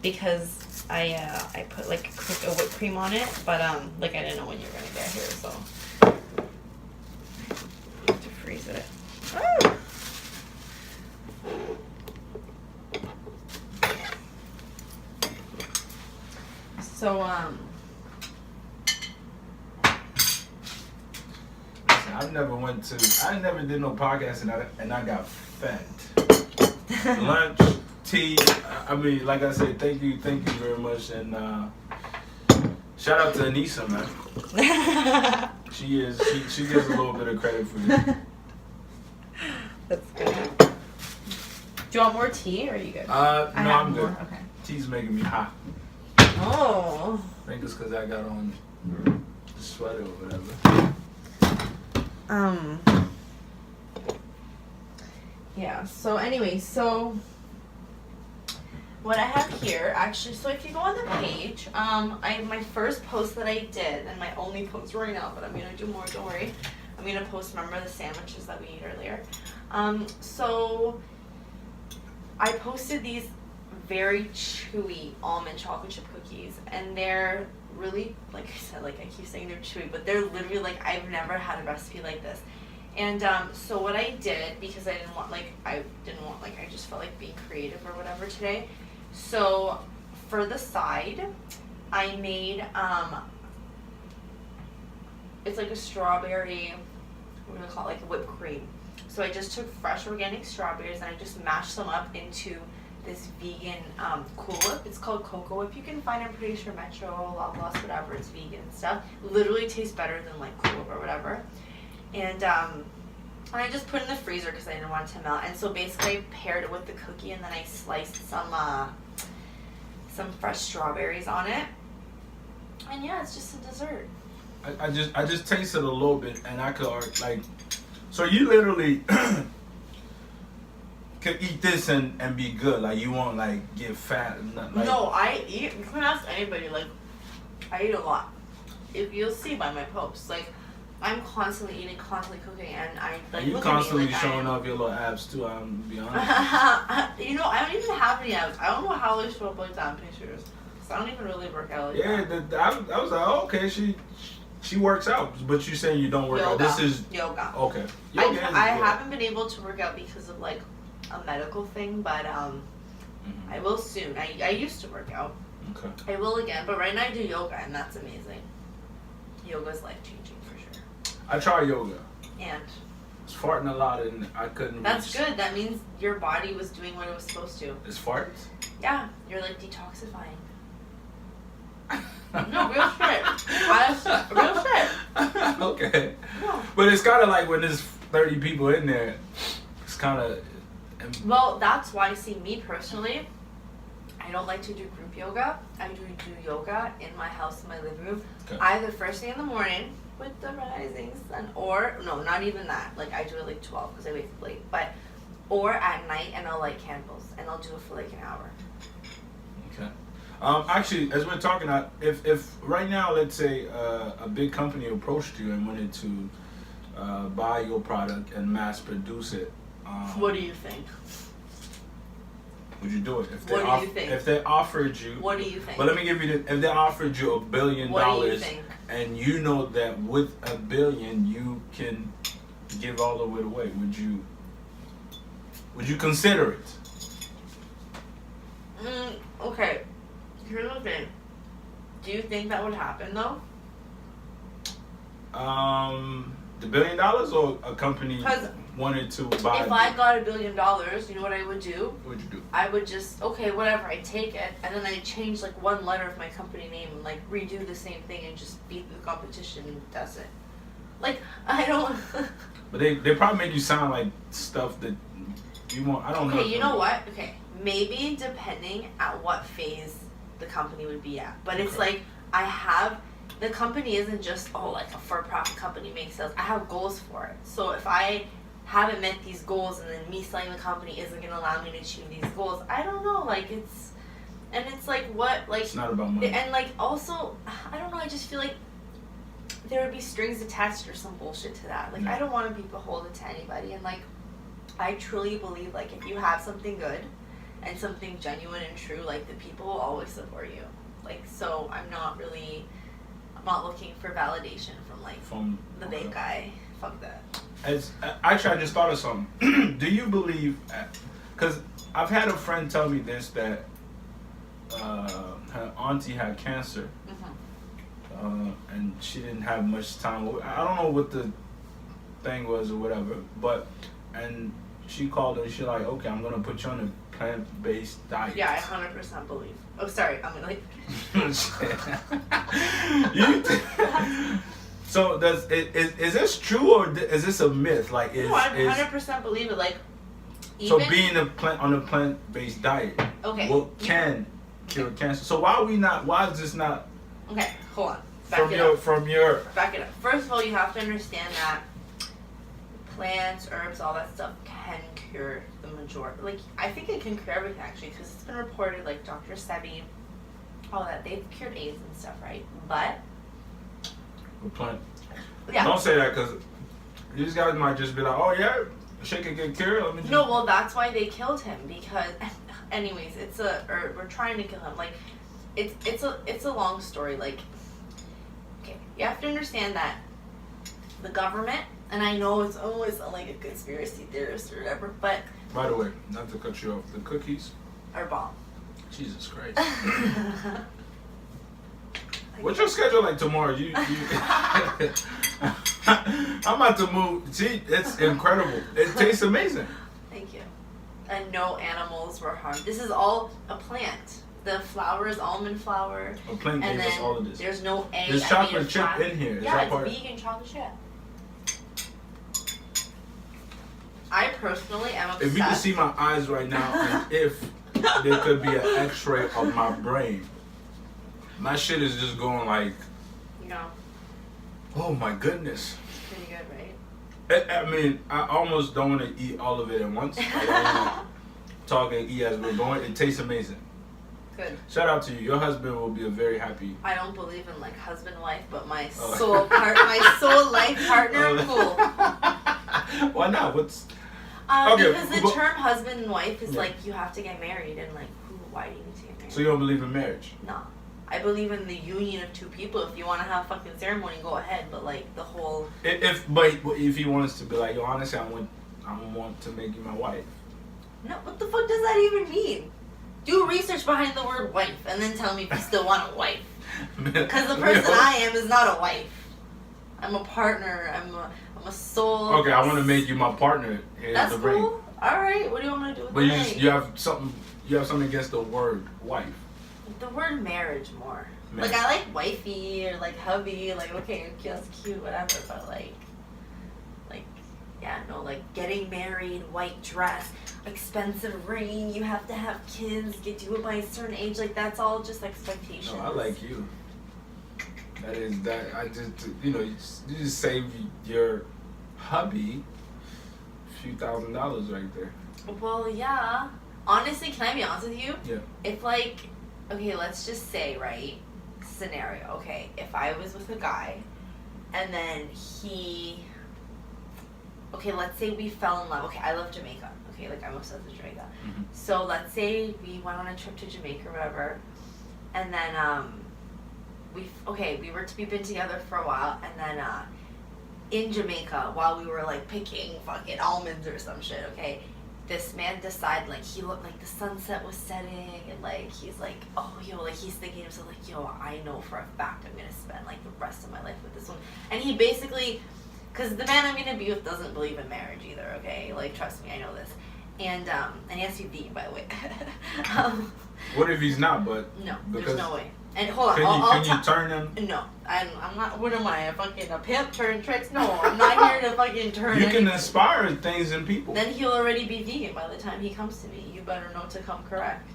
Because I put like a whipped cream on it, but like I didn't know when you were gonna get here, so. freeze it. Oh. So I never did no podcast and I got fat. Lunch, tea. I mean, like I said, thank you very much, and shout out to Anissa, man. She gets a little bit of credit for this. That's good. Do you want more tea, or are you good? No, I'm good. Okay. Tea's making me hot. Oh. I think it's because I got on the sweater or whatever. Yeah, so anyway, so what I have here, actually, so if you go on the page, my first post that I did, and my only post right now, but I'm going to do more, don't worry. I'm going to post, remember the sandwiches that we ate earlier. So I posted these very chewy almond chocolate chip cookies, and they're really, like I said, like I keep saying they're chewy, but they're literally like, I've never had a recipe like this. And so what I did, because I just felt like being creative or whatever today. So for the side, I made it's like a strawberry, we're gonna call it like whipped cream. So I just took fresh organic strawberries and I just mashed them up into this vegan Cool Whip. It's called Cocoa Whip. You can find, I'm pretty sure, Metro, Loblaws, whatever. It's vegan and stuff. Literally tastes better than like Cool Whip or whatever. And I just put it in the freezer because I didn't want it to melt. And so basically I paired it with the cookie, and then I sliced some fresh strawberries on it. And yeah, it's just a dessert. I just tasted a little bit, and I could like, so you literally could eat this and be good. Like, you won't like get fat and nothing. Like, no, I eat. You can ask anybody. Like, I eat a lot. If you'll see by my posts, like, I'm constantly eating, constantly cooking, and I like. You look constantly at me, like, showing off your little abs too. I'm gonna be honest. You know, I don't even have any abs. I don't know how they show up like that in pictures. So I don't even really work out like that. I was like, oh, okay, she works out, but you saying you don't work out. This is yoga. Okay. I haven't been able to work out because of like a medical thing, but I will soon. I used to work out. Okay. I will again, but right now I do yoga, and that's amazing. Yoga is life changing for sure. I try yoga. And I was farting a lot, and I couldn't. That's good. That means your body was doing what it was supposed to. It's farts? Yeah, you're like detoxifying. No, real shit. Real shit. Okay. No. But it's kind of like when there's 30 people in there, it's kind of. Well, that's why, see, me personally, I don't like to do group yoga. I do yoga in my house, in my living room. Okay. Either first thing in the morning with the rising sun, or, no, not even that. Like, I do it like 12 because I wake up late. But, or at night, and I'll light candles, and I'll do it for like an hour. Okay. Actually, as we're talking, if right now, let's say a big company approached you and wanted to buy your product and mass produce it, what do you think? Would you do it? What do you think? If they offered you, what do you think? But let me give you this: if they offered you $1 billion, what do you think? And you know that with $1 billion you can give all of it away, would you consider it? Okay. Here's the thing. Do you think that would happen though? The $1 billion or a company wanted to buy? If I got $1 billion, you know what I would do? What would you do? I would just, okay, whatever, I take it, and then I change like one letter of my company name and like redo the same thing and just beat the competition, and that's it. Like, I don't. But they probably make you sound like stuff that you want. I don't know. Okay, you know what? Okay, maybe depending at what phase the company would be at. But it's like, the company isn't just, like a for-profit company makes sales. I have goals for it. So if I haven't met these goals and then me selling the company isn't going to allow me to achieve these goals, I don't know. Like, it's like, what, like. It's not about money. And like, also, I don't know, I just feel like there would be strings attached or some bullshit to that. Like, I don't want to be beholden to anybody. And like, I truly believe, like, if you have something good and something genuine and true, like, the people will always support you. Like, so I'm not looking for validation from like the big guy. Fuck that. Actually, I just thought of something. Do you believe? Because I've had a friend tell me this that her auntie had cancer, and she didn't have much time. I don't know what the thing was or whatever, and she called her and she's like, okay, I'm gonna put you on a plant-based diet. Yeah, I 100% believe. Oh, sorry, I'm like. So is this true or is this a myth? Like, no, I 100% believe it. Like, so being on a plant-based diet, can cure cancer. So why is this not? Okay, hold on. Back it up. First of all, you have to understand that plants, herbs, all that stuff can cure the majority. Like, I think it can cure everything actually, because it's been reported. Like Dr. Sebi, all that, they've cured AIDS and stuff, right? But plant. Yeah. Don't say that, because these guys might just be like, oh yeah, shit can get cured. No, well, that's why they killed him, because anyways, we're trying to kill him. Like, it's a long story. Like, okay, you have to understand that the government, and I know it's always like a conspiracy theorist or whatever, but by the way, not to cut you off, the cookies are bomb. Jesus Christ. What's your schedule like tomorrow? You I'm about to move. See, it's incredible. It tastes amazing. Thank you. And no animals were harmed. This is all a plant. The flour is almond flour. A plant gave us all of this. There's no egg. There's chocolate chip in here. Yeah, it's vegan chocolate chip. I personally am obsessed. If you can see my eyes right now, and if there could be an X-ray of my brain, my shit is just going like. No. Oh my goodness. It's pretty good, right? I mean, I almost don't want to eat all of it at once. I want to talk and eat as we're going. It tastes amazing. Good. Shout out to you. Your husband will be a very happy. I don't believe in like husband wife, but my soul life partner, cool. Why not? What's okay? Because the term husband and wife is like you have to get married, and like why do you need to get married? So you don't believe in marriage? No. I believe in the union of two people. If you want to have a fucking ceremony, go ahead. But like the whole. If he wants to be like, yo, honestly, I want to make you my wife. No, what the fuck does that even mean? Do research behind the word wife, and then tell me if you still want a wife. Because the person I am is not a wife. I'm a partner. I'm a soul. Okay, I want to make you my partner. That's cool. Ring. All right. What do you want me to do with the ring? You have something against the word wife. The word marriage more. Like, I like wifey or like hubby, like, okay, that's cute, whatever, but like, yeah, no, like getting married, white dress, expensive ring, you have to have kids, do it by a certain age, like that's all just expectations. No, I like you. You just save your hubby a few $1,000s right there. Well, yeah. Honestly, can I be honest with you? Yeah. If like, okay, let's just say, right, scenario, okay, if I was with a guy and then okay, let's say we fell in love. Okay, I love Jamaica. Okay, like I'm obsessed with Jamaica. Mm-hmm. So let's say we went on a trip to Jamaica or whatever, and then we were to be been together for a while, and then in Jamaica while we were like picking fucking almonds or some shit, okay, this man decided, like, he looked like the sunset was setting, and like he's like, oh yo, like he's thinking to himself like, yo, I know for a fact I'm gonna spend like the rest of my life with this one, and he basically. Because the man I'm going to be with doesn't believe in marriage either, okay? Like, trust me, I know this. And he has to be vegan, by the way. What if he's not, but... No, there's no way. And hold on, can you turn him? No, I'm not, what am I, a pimp turning tricks? No, I'm not here to fucking turn You can inspire things in people. Then he'll already be vegan by the time he comes to me. You better know to come correct.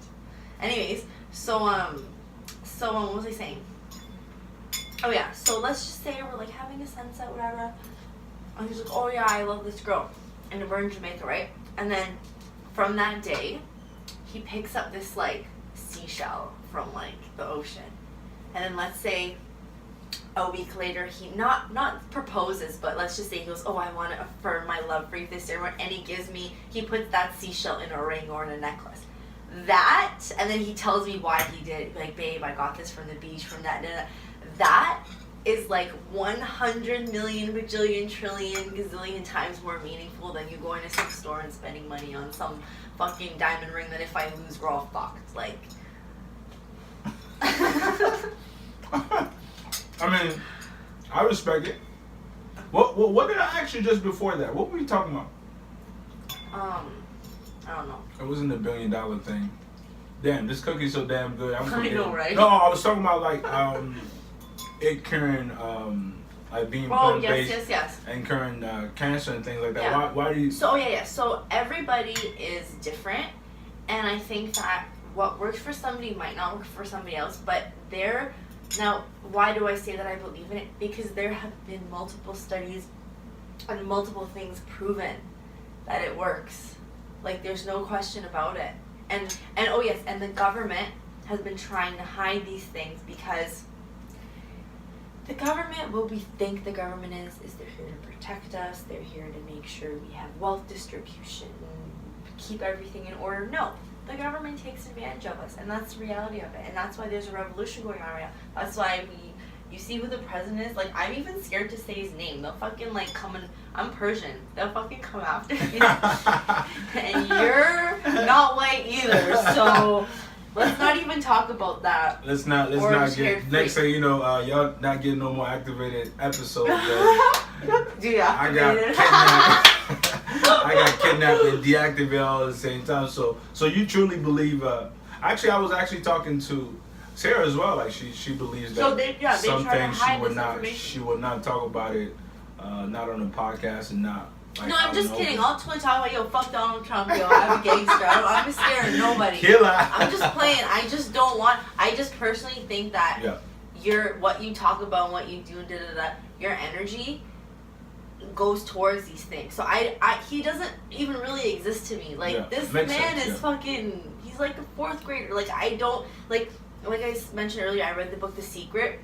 Anyways, so what was I saying? Oh yeah, so let's just say we're like having a sunset, whatever. And he's like, oh yeah, I love this girl. And we're in Jamaica, right? And then from that day, he picks up this like seashell from like the ocean. And then let's say a week later, he not proposes, but let's just say he goes, oh, I want to affirm my love for you this year. And he puts that seashell in a ring or in a necklace. That, and then he tells me why he did it. Like, babe, I got this from the beach, from that. That is like 100 million bajillion trillion gazillion times more meaningful than you going to some store and spending money on some fucking diamond ring that if I lose we're all fucked. Like I mean, I respect it. What did I ask you just before that? What were we talking about? I don't know. It wasn't the $1 billion thing. Damn, this cookie's so damn good. I'm I know, right? No, I was talking about like it curing like being plant-based and curing cancer and things like that. Yeah. Why do you? So everybody is different, and I think that what works for somebody might not work for somebody else. But now, why do I say that I believe in it? Because there have been multiple studies and multiple things proven that it works. Like there's no question about it. And the government has been trying to hide these things because the government, what we think the government is they're here to protect us, they're here to make sure we have wealth distribution, keep everything in order. No, the government takes advantage of us, and that's the reality of it. And that's why there's a revolution going on right now. That's why you see who the president is. Like, I'm even scared to say his name. They'll fucking like come and I'm Persian. They'll fucking come after me. And you're not white either, so let's not even talk about that. Let's not get next thing you know, y'all not getting no more activated episodes. I got kidnapped and deactivated all at the same time. So you truly believe? Actually, I was actually talking to Sarah as well. Like she believes that some things she would not talk about it, not on the podcast and not. Like, no, I'm just kidding. I'll totally talk about fuck Donald Trump, I'm a gangster. I'm scared of nobody. Killa. I'm just playing. I just don't want. I just personally think that what you talk about and what you do, your energy goes towards these things. So he doesn't even really exist to me. Like this man is fucking. He's like a fourth grader. Like I don't like I mentioned earlier. I read the book The Secret.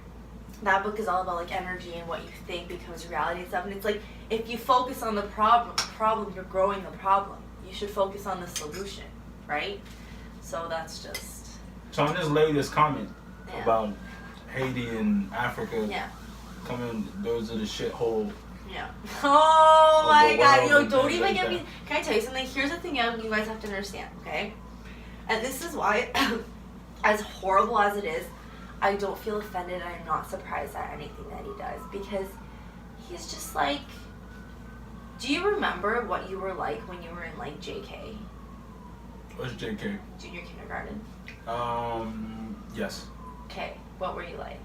That book is all about like energy and what you think becomes reality and stuff. And it's like if you focus on the problem, you're growing the problem. You should focus on the solution, right? So that's just. So on this latest comment about Haiti and Africa coming, those are the shithole. Yeah. Oh my God! Don't even get me. Can I tell you something? Here's the thing you guys have to understand, okay? And this is why, as horrible as it is, I don't feel offended. I'm not surprised at anything that he does because he's just like. Do you remember what you were like when you were in like JK? What's JK? Junior kindergarten. Yes. Okay. What were you like?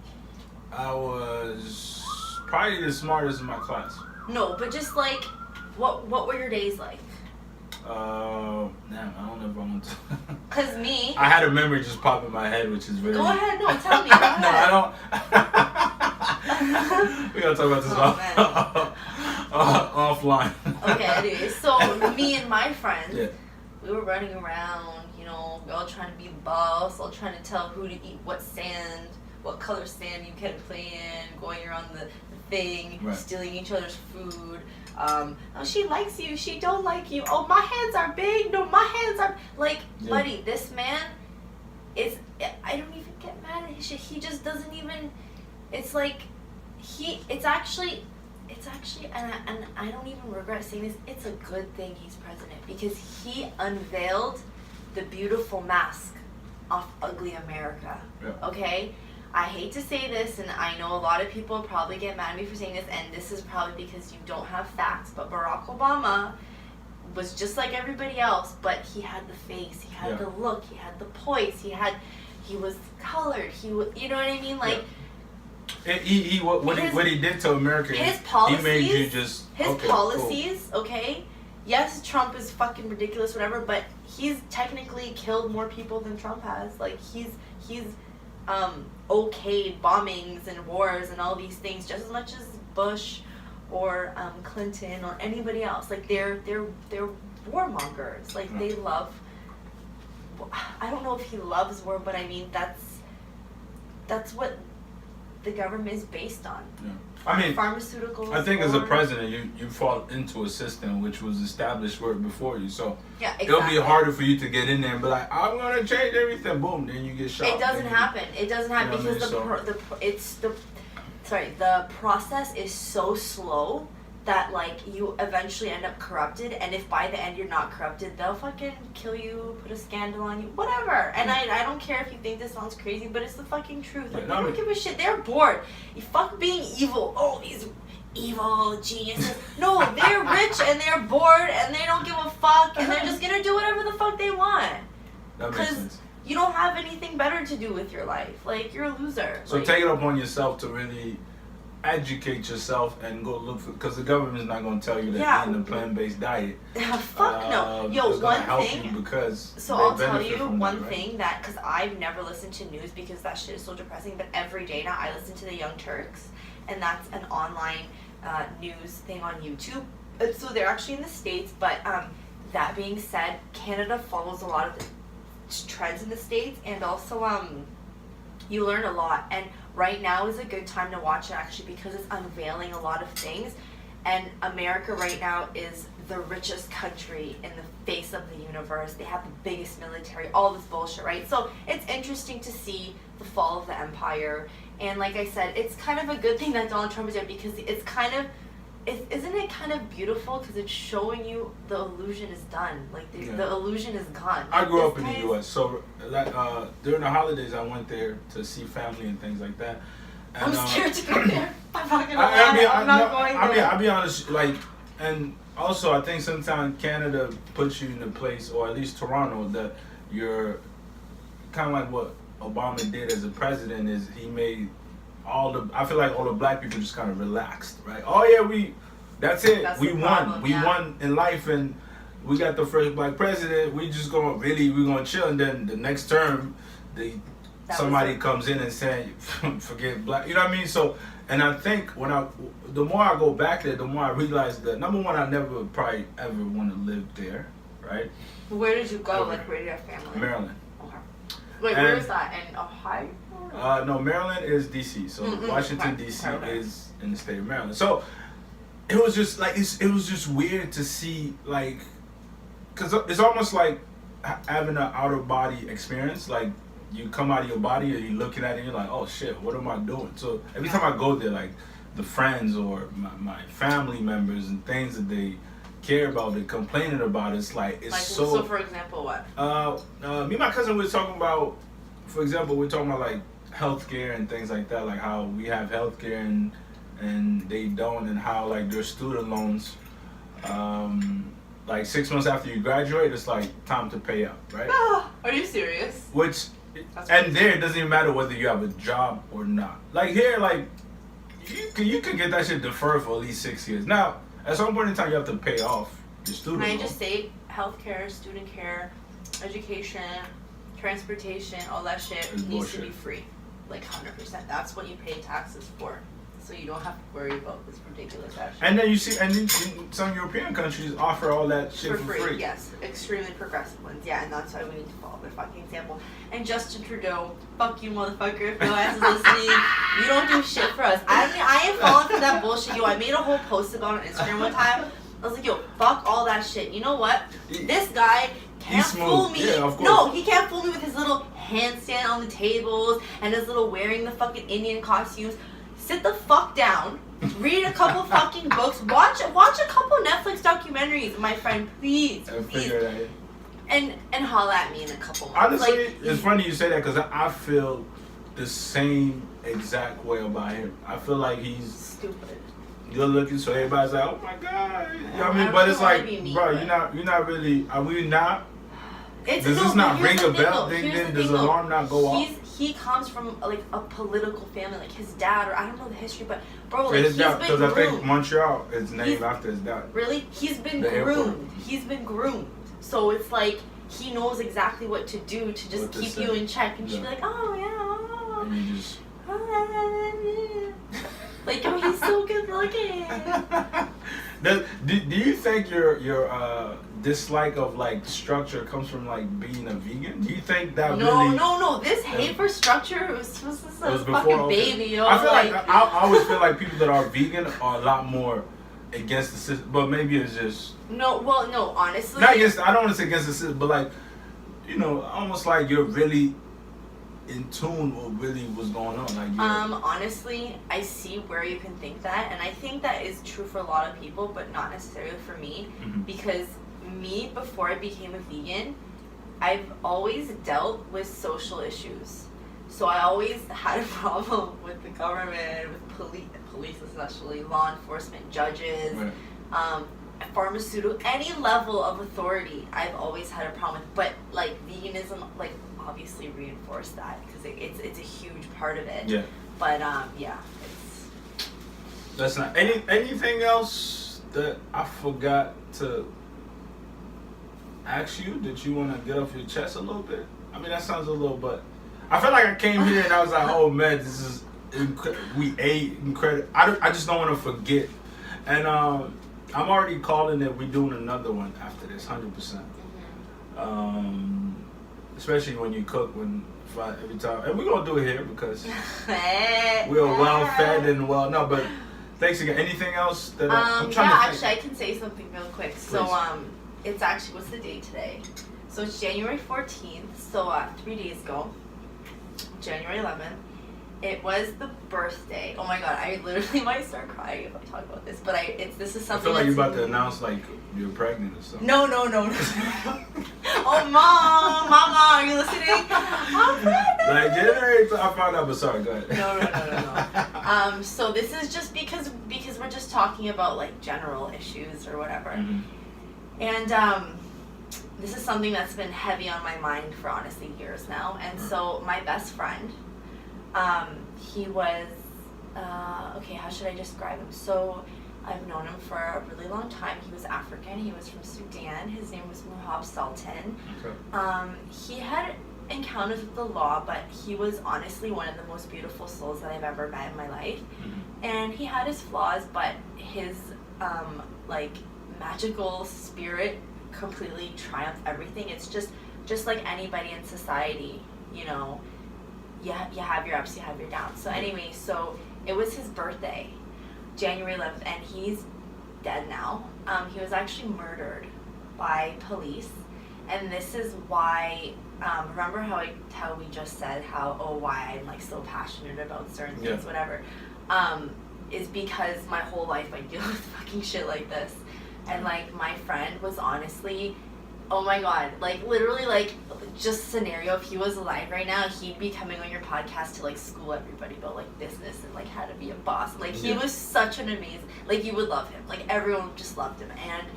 I was probably the smartest in my class. No, but just like, what were your days like? Damn, I don't know if I want to. Cause me. I had a memory just pop in my head, which is very. Go ahead, no, tell me. Go ahead. No, I don't. We gotta talk about this offline. Okay, anyway, so me and my friends, we were running around, we all trying to be the boss, all trying to tell who to eat what sand, what color sand you can play in, going around the thing, stealing each other's food. Oh, she likes you, she don't like you. Oh, my hands are big. No, my hands are like, buddy. This man is. I don't even get mad at his shit. He just doesn't even. It's like, It's actually, and I don't even regret saying this. It's a good thing he's president because he unveiled the beautiful mask of ugly America. Yeah. Okay. I hate to say this, and I know a lot of people probably get mad at me for saying this, and this is probably because you don't have facts, but Barack Obama was just like everybody else, but he had the face, he had the look, he had the poise, he was colored, he was, you know what I mean? Like, what he did to America, his policies, he made you just, policies, okay? Yes, Trump is fucking ridiculous, whatever, but he's technically killed more people than Trump has. Like, he's okayed bombings and wars and all these things just as much as Bush or Clinton or anybody else. Like they're warmongers. Like they love. I don't know if he loves war, but I mean that's what the government is based on. Yeah. I mean, pharmaceuticals. I think as a president, you fall into a system which was established before you, so it'll be harder for you to get in there and be like, I'm gonna change everything. Boom, then you get shot. It doesn't happen. It doesn't happen because the process is so slow that like you eventually end up corrupted, and if by the end you're not corrupted, they'll fucking kill you, put a scandal on you, whatever. And I don't care if you think this sounds crazy, but it's the fucking truth. Like, they don't give a shit. They're bored. You fuck being evil. Oh, these evil geniuses. No, they're rich and they're bored and they don't give a fuck and they're just gonna do whatever the fuck they want. That makes sense. You don't have anything better to do with your life. Like, you're a loser. So like, take it upon yourself to really educate yourself and go look for, because the government's not going to tell you that eating a plant-based diet. Fuck no. Yo, one thing. Because so I'll tell you one thing that, because I've never listened to news because that shit is so depressing, but every day now I listen to the Young Turks, and that's an online news thing on YouTube. So they're actually in the States, but that being said, Canada follows a lot of the trends in the States, and also you learn a lot, and right now is a good time to watch it actually because it's unveiling a lot of things. And America right now is the richest country in the face of the universe. They have the biggest military, all this bullshit, right? So it's interesting to see the fall of the empire. And like I said, it's kind of a good thing that Donald Trump is there because it's kind of, isn't it kind of beautiful? Because it's showing you the illusion is done. Like the illusion is gone. I grew up in the U.S., so during the holidays I went there to see family and things like that. And, I'm scared to go there. I'm not gonna lie. I'm not going there. I'll be honest, like, and also I think sometimes Canada puts you in a place, or at least Toronto, that you're kind of like what Obama did as a president is he made I feel like all the black people just kind of relaxed, right? Oh yeah, that's it. We won. We won in life, and we got the first black president. We just we're gonna chill, and then the next term, somebody comes in and saying, forget black. You know what I mean? So, and I think the more I go back there, the more I realize that number one, I never probably ever want to live there, right? Where did you go? Like, where did you have family? Maryland. Okay. Wait, where is that? In Ohio? No, Maryland is D.C. So Washington D.C. is in the state of Maryland. So it was just like it was just weird to see, like, because it's almost like having an out of body experience. Like, you come out of your body and you're looking at it and you're like, oh shit, what am I doing? So every time I go there, like the friends or my family members and things that they care about, they're complaining about, it's like so for example, what? Me and my cousin were talking about, for example, we're talking about like healthcare and things like that, like how we have healthcare and they don't, and how like their student loans, like 6 months after you graduate, it's like time to pay up, right? Are you serious? Which, and there it doesn't even matter whether you have a job or not. Like here, like you could get that shit deferred for at least 6 years. Now, at some point in time, you have to pay off your student loan. Can I just say, healthcare, student care, education, transportation, all that shit needs to be free. Like 100%. That's what you pay taxes for. So you don't have to worry about this ridiculous action. And then you see, and then some European countries offer all that shit for free. Yes, extremely progressive ones. Yeah, and that's why we need to follow their fucking example. And Justin Trudeau, fuck you, motherfucker. If your ass is listening, you don't do shit for us. I am falling for that bullshit. Yo, I made a whole post about it on Instagram one time. I was like, yo, fuck all that shit. You know what? This guy can't fool me. Yeah, of course. No, he can't fool me with his little handstand on the tables and his little wearing the fucking Indian costumes. Sit the fuck down, read a couple fucking books, watch a couple Netflix documentaries, my friend, please. And holla at me in a couple months. Honestly, like, it's funny you say that because I feel the same exact way about him. I feel like he's stupid. Good looking, so everybody's like, oh my god. You know what I mean? But it's like, bro, you're not really. Are we not? Does this not ring a bell? Then does the alarm not go off? He comes from like a political family, like his dad, or I don't know the history, but bro, like his dad, because I think Montreal is named after his dad. Really? He's been groomed. He's been groomed. So it's like he knows exactly what to do to just keep you in check, and she'd be like, oh yeah, and you just like, oh, he's so good looking. Do you think your dislike of like structure comes from like being a vegan? Do you think that No. This hate for structure was fucking baby, yo. I feel like I always feel like people that are vegan are a lot more against the system, but maybe it's just no, honestly. Not against. I don't want to say against the system, but like, you know, almost like you're really in tune with really what's going on. Like, honestly, I see where you can think that, and I think that is true for a lot of people, but not necessarily for me, because me, before I became a vegan, I've always dealt with social issues. So I always had a problem with the government, with police especially, law enforcement, judges, pharmaceutical, any level of authority. I've always had a problem with, but like veganism, like obviously reinforced that because it's a huge part of it. Yeah. But it's. That's not anything else that I forgot to ask you that you want to get off your chest a little bit. I mean, that sounds a little, but I feel like I came here and I was like, oh man, this is we ate incredible. I just don't want to forget, and I'm already calling it. We're doing another one after this, 100%. Especially when you cook, every time, and we're gonna do it here because we are well fed and well. No, but thanks again. Anything else that I'm trying to think? Actually, I can say something real quick. Please. So it's actually, what's the date today? So it's January 14th. So 3 days ago, January 11th. It was the birthday. Oh my god, I literally might start crying if I talk about this. But this is something. I feel like you're about to announce like you're pregnant or something. No. Oh mama, are you listening? I'm pregnant. Like January, I found out. But sorry, go ahead. No. So this is just because we're just talking about like general issues or whatever, and this is something that's been heavy on my mind for honestly years now. And so my best friend. He was, okay, how should I describe him? So I've known him for a really long time. He was African. He was from Sudan. His name was Muhab Sultan. Okay. He had encounters with the law, but he was honestly one of the most beautiful souls that I've ever met in my life. And he had his flaws, but his, like, magical spirit completely triumphed everything. It's just like anybody in society, you know. You have your ups, you have your downs. So anyway, so it was his birthday, January 11th, and he's dead now. He was actually murdered by police, and this is why. Remember how we just said why I'm like so passionate about certain things, whatever. Is because my whole life I deal with fucking shit like this, and like my friend was honestly. Oh my god, like literally like just scenario, if he was alive right now, he'd be coming on your podcast to like school everybody about like business and like how to be a boss. Like he was such an amazing, like you would love him. Like everyone just loved him. And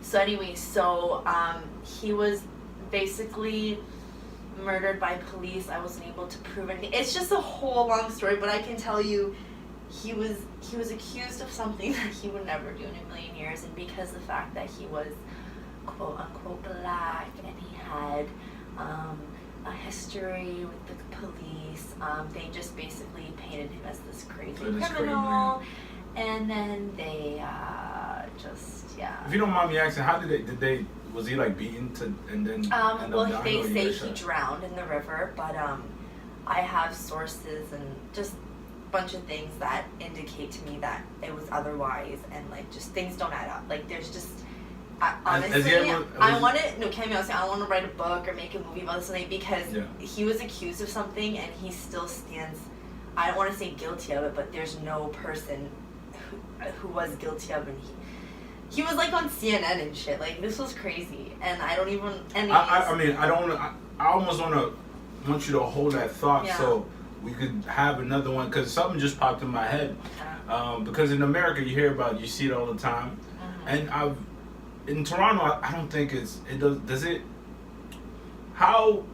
so anyway, he was basically murdered by police. I wasn't able to prove anything. It's just a whole long story, but I can tell you he was accused of something that he would never do in a million years, and because the fact that he was quote unquote black and he had a history with the police, they just basically painted him as this crazy criminal, and then they If you don't mind me asking, how did they was he like beaten to and then well they say he drowned in the river, but I have sources and just a bunch of things that indicate to me that it was otherwise, and like just things don't add up. Like there's just honestly, I want to write a book or make a movie about this thing because he was accused of something and he still stands. I don't want to say guilty of it, but there's no person who was guilty of it. He was like on CNN and shit. Like this was crazy, and I don't even. I almost want you to hold that thought so we could have another one because something just popped in my head. Because in America you see it all the time, and in Toronto, I don't think does it? How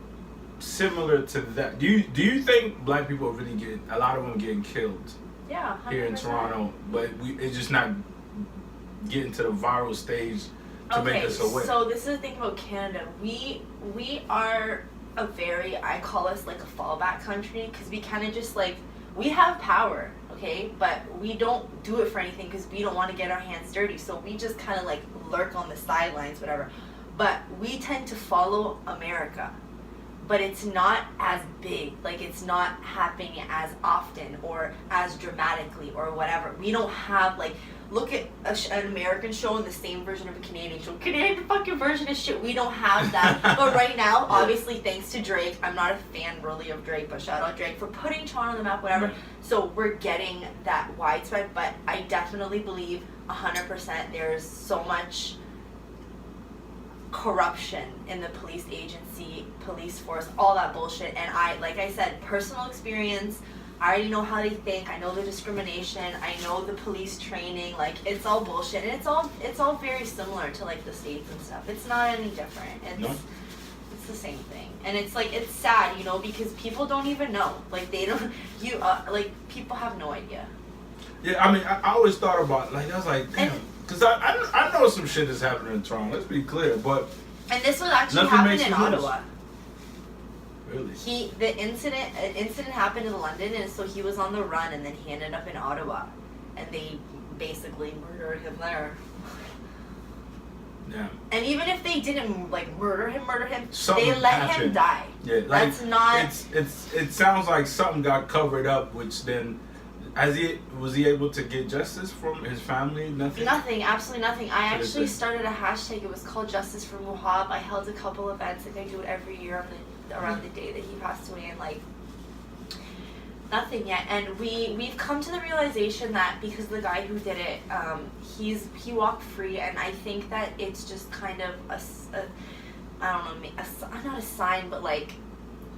similar to that? Do you think black people are really a lot of them getting killed? Yeah, 100%. Here in Toronto, but it's just not getting to the viral stage to make us aware. So this is the thing about Canada. We are I call us like a fallback country because we kind of just like we have power. Okay, but we don't do it for anything because we don't want to get our hands dirty. So we just kind of like lurk on the sidelines, whatever. But we tend to follow America. but it's not as big. Like, it's not happening as often or as dramatically or whatever. We don't have, like, look at an American show and the same version of a Canadian show. Canadian fucking version of shit. We don't have that. But right now, obviously, thanks to Drake, I'm not a fan really of Drake, but shout out Drake for putting Toronto on the map, whatever. So we're getting that widespread, but I definitely believe 100% there's so much corruption in the police agency, police force, all that bullshit. And I, like I said, personal experience, I already know how they think, I know the discrimination, I know the police training, like, it's all bullshit. And it's all very similar to, like, the States and stuff. It's not any different. It's the same thing. And it's like, it's sad, you know, because people don't even know. Like, they don't, like, people have no idea. Yeah, I mean, I always thought about, like, I was like, damn. Because I know some shit is happening in Toronto, let's be clear, but... And this was actually happened in Ottawa. Really? An incident happened in London, and so he was on the run, and then he ended up in Ottawa. And they basically murdered him there. Yeah. And even if they didn't, like, murder him, something they let happened. him die. Yeah, like, that's not... It sounds like something got covered up, which then... Was he able to get justice from his family? Nothing? Nothing, absolutely nothing. I actually started a hashtag. It was called Justice for Muhab. I held a couple events, like I do it every year around the day that he passed away, and like nothing yet. And we've come to the realization that because the guy who did it, he walked free, and I think that it's just kind of I don't know, not a sign, but like,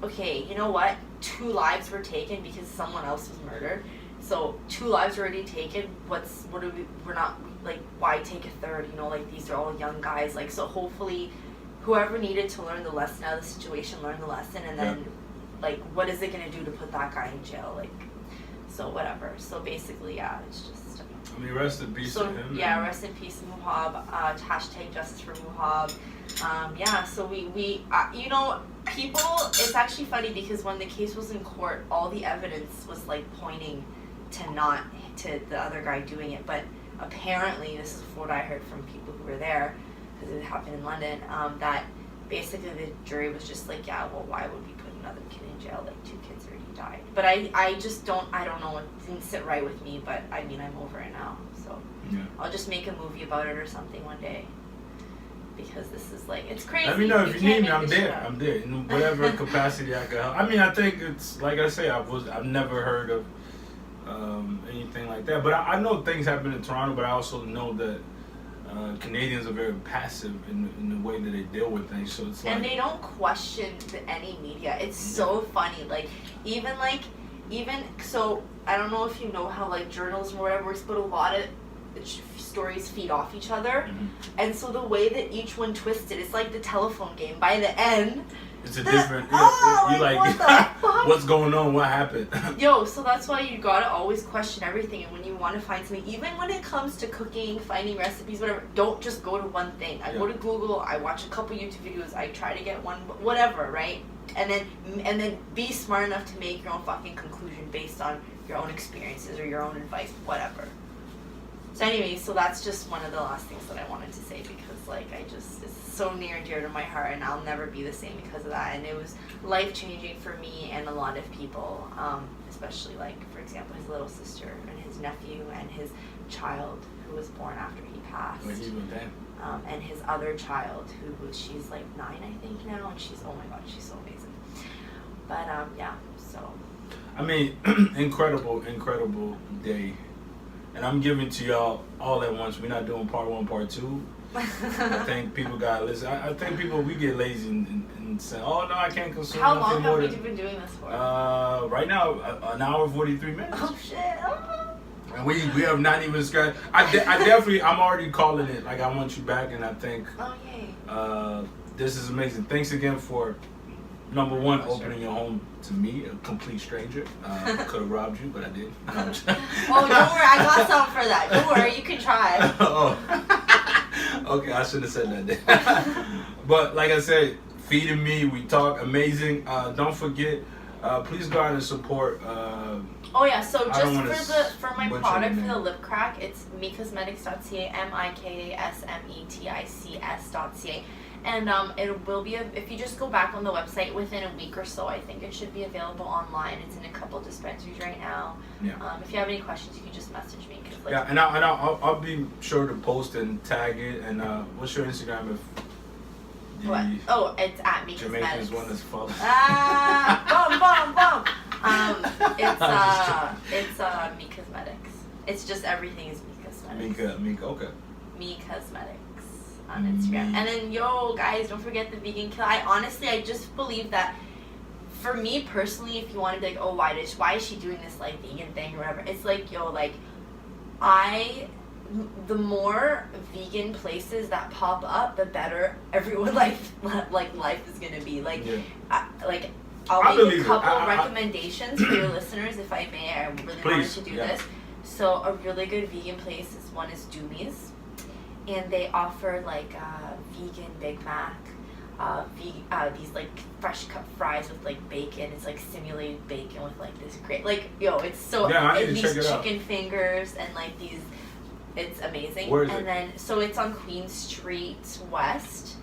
okay, you know what? 2 lives were taken because someone else was murdered. So 2 lives already taken. We're not, like, why take a third? You know, like, these are all young guys. Like, so hopefully whoever needed to learn the lesson out of the situation learned the lesson, and then like, what is it gonna do to put that guy in jail? Like, so whatever. So basically, yeah, it's just. I mean, rest in peace to him. Yeah, rest in peace, Muhab. Hashtag Justice for Muhab. Yeah, so we you know, people. It's actually funny because when the case was in court, all the evidence was like pointing to the other guy doing it, but apparently, this is what I heard from people who were there, because it happened in London, that basically the jury was just like, yeah, well, why would we put another kid in jail? Like, 2 kids already died. But I just don't know, it didn't sit right with me, but I mean, I'm over it now, so I'll just make a movie about it or something one day. Because this is like, it's crazy. Let me know if you need me. I'm there. In whatever capacity I can help. I mean, I think it's, like I say, I've never heard of anything like that. But I know things happen in Toronto, but I also know that Canadians are very passive in the way that they deal with things. So it's like, and they don't question any media. It's so funny. Like, even so, I don't know if you know how, like, journalism or whatever works, but a lot of stories feed off each other, and so the way that each one twisted, it's like the telephone game. By the end, it's a different. You like what the fuck? What's going on? What happened? Yo, so that's why you gotta always question everything, and when you want to find something, even when it comes to cooking, finding recipes, whatever, don't just go to one thing. I go to Google, I watch a couple YouTube videos, I try to get one, whatever, right? And then be smart enough to make your own fucking conclusion based on your own experiences or your own advice, whatever. So anyway, so that's just one of the last things that I wanted to say, because like it's so near and dear to my heart, and I'll never be the same because of that. And it was life-changing for me and a lot of people, especially, like, for example, his little sister and his nephew and his child who was born after he passed. When he went down. And his other child she's like 9, I think now, and she's, oh my god, she's so amazing. But yeah, so. I mean, incredible day. And I'm giving to y'all all at once. We're not doing part 1, part 2. I think people gotta listen. I think we get lazy and say, oh no, I can't consume. How long have we been doing this for? Right now, an hour 43 minutes. Oh shit. Oh. And we have not even scratched. I'm already calling it. Like, I want you back, and I think. Oh yay. This is amazing. Thanks again for. Number 1, opening your home to me, a complete stranger. Could have robbed you, but I didn't. Oh, don't worry, I got something for that. Don't worry, you can try. Oh. Okay, I shouldn't have said that. But like I said, feeding me, we talk, amazing. Don't forget, please go out and support. Oh yeah, so just for my product for the LIPCRACK, it's mikasmetics.ca, mikasmetics.ca. And it will be, if you just go back on the website within a week or so, I think it should be available online. It's in a couple dispensaries right now. Yeah. If you have any questions, you can just message me. Cause, like, Yeah, and I'll be sure to post and tag it. And what's your Instagram if the what? Oh, it's at Me Jamaicans Cosmetics. want us to follow? It's Me Cosmetics. It's just everything is Me Cosmetics. Mika, okay. Me Cosmetics on Instagram. And then, guys, don't forget the vegan Killa. I just believe that for me personally, if you want to be like, oh, why is she doing this like vegan thing or whatever? It's like, the more vegan places that pop up, the better everyone life is gonna be. Like, I'll make a couple recommendations for your listeners, if I may. I really wanted to do this. So a really good vegan place one is Doomies, and they offer like vegan Big Mac, these like fresh cut fries with like bacon. It's like simulated bacon with like this great it's so these chicken fingers and like these. It's amazing. Where is it? And then so it's on Queen Street West,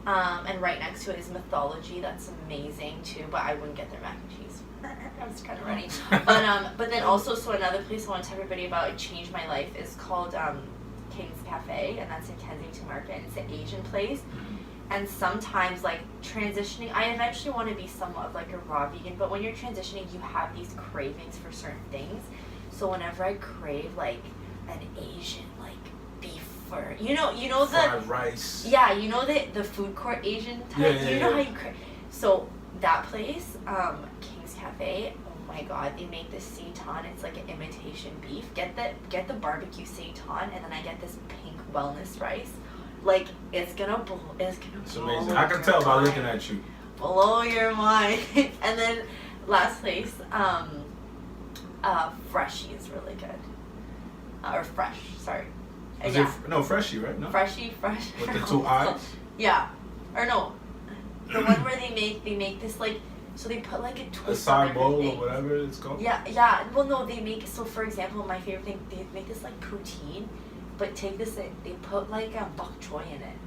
and right next to it is Mythology. That's amazing too, but I wouldn't get their mac and cheese. I was kind of ready. But then also, so another place I want to tell everybody about, it changed my life, is called King's Cafe, and that's in Kensington Market. It's an Asian place. And sometimes, like, transitioning, I eventually want to be somewhat of like a raw vegan, but when you're transitioning, you have these cravings for certain things. So whenever I crave like an Asian like beef or you know the fried rice. Yeah, the food court Asian type. How you crave. So that place, King's Cafe. Oh my God, they make this seitan. It's like an imitation beef. Get the barbecue seitan, and then I get this pink wellness rice. Like it's gonna blow. It's amazing. I can tell by looking at you. Blow your mind. And then last place, Freshie is really good. Or Fresh, sorry. Freshie, right? No. Freshie, Fresh. With the two eyes? Yeah. Or no. The one where they make this like, so they put like a twist on bowl everything. or whatever it's called? Yeah. Well, no, they make, so for example, my favorite thing, they make this like poutine, but take this, they put like a bok choy in it.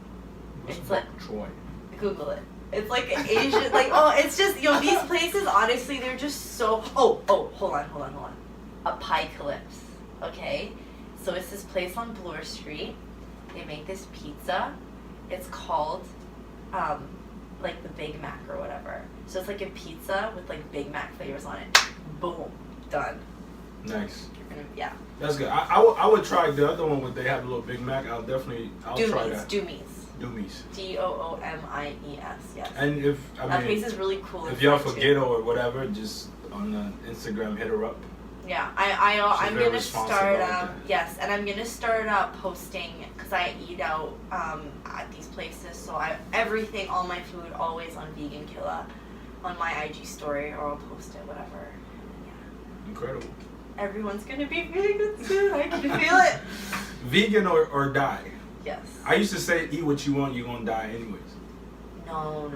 What's it's bok like, choy? Google it. It's like an Asian, it's just, these places, honestly, they're just so, hold on. Apocalypse, okay? So it's this place on Bloor Street. They make this pizza. It's called, like the Big Mac or whatever. So it's like a pizza with like Big Mac flavors on it. Boom, done. Nice. Yeah. That's good. I would try the other one where they have a little Big Mac. I'll try that. Doomies. Doomies. Doomies. Yes. And that place is really cool. If y'all forget or whatever, just on Instagram, hit her up. Yeah, I'm gonna start. Yes, and I'm gonna start posting because I eat out at these places. So everything, all my food, always on Vegan Killa, on my IG story, or I'll post it, whatever. Yeah. Incredible. Everyone's gonna be vegan soon. I can feel it. Vegan or die. Yes. I used to say, eat what you want, you're gonna die anyways. No.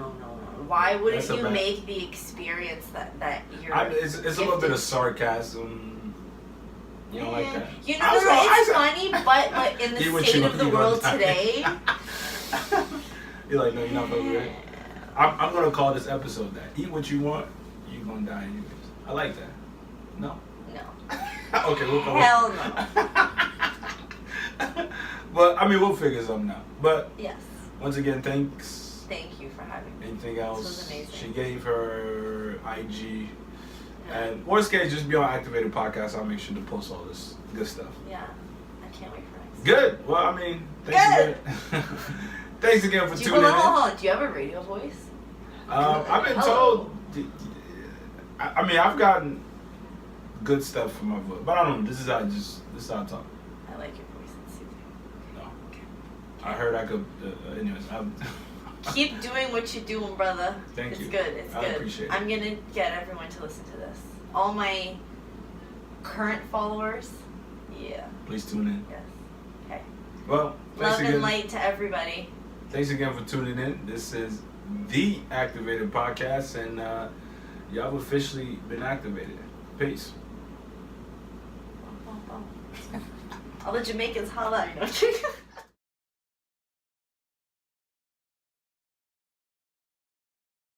Why wouldn't you make the experience that you're? It's a little bit of sarcasm. You don't like that? It's funny, but in the state of the world today. You're like, no, you're not fucking with it. I'm gonna call this episode that. Eat what you want, you're gonna die anyways. I like that. No. Okay, we'll call Hell no. But we'll figure something out. But yes. Once again, thanks. Thank you for having me. Anything else? This was amazing. She gave her IG. Yeah. And worst case, just be on Activated Podcast. I'll make sure to post all this good stuff. Yeah. I can't wait for next. Good. Well, thanks again. Thanks again for tuning in. Hold on. Do you have a radio voice? I've been told. I've gotten good stuff from my voice, but I don't know. This is how I talk. I like your voice. It's soothing. No. I heard I could. Anyways, keep doing what you're doing, brother. Thank you. It's good. It's I good. appreciate it. I'm gonna get everyone to listen to this. All my current followers. Yeah. Please tune in. Yes. Okay. Well, love and light to everybody. Thanks again for tuning in. This is the Activated Podcast, and y'all have officially been activated. Peace. All the Jamaicans holla.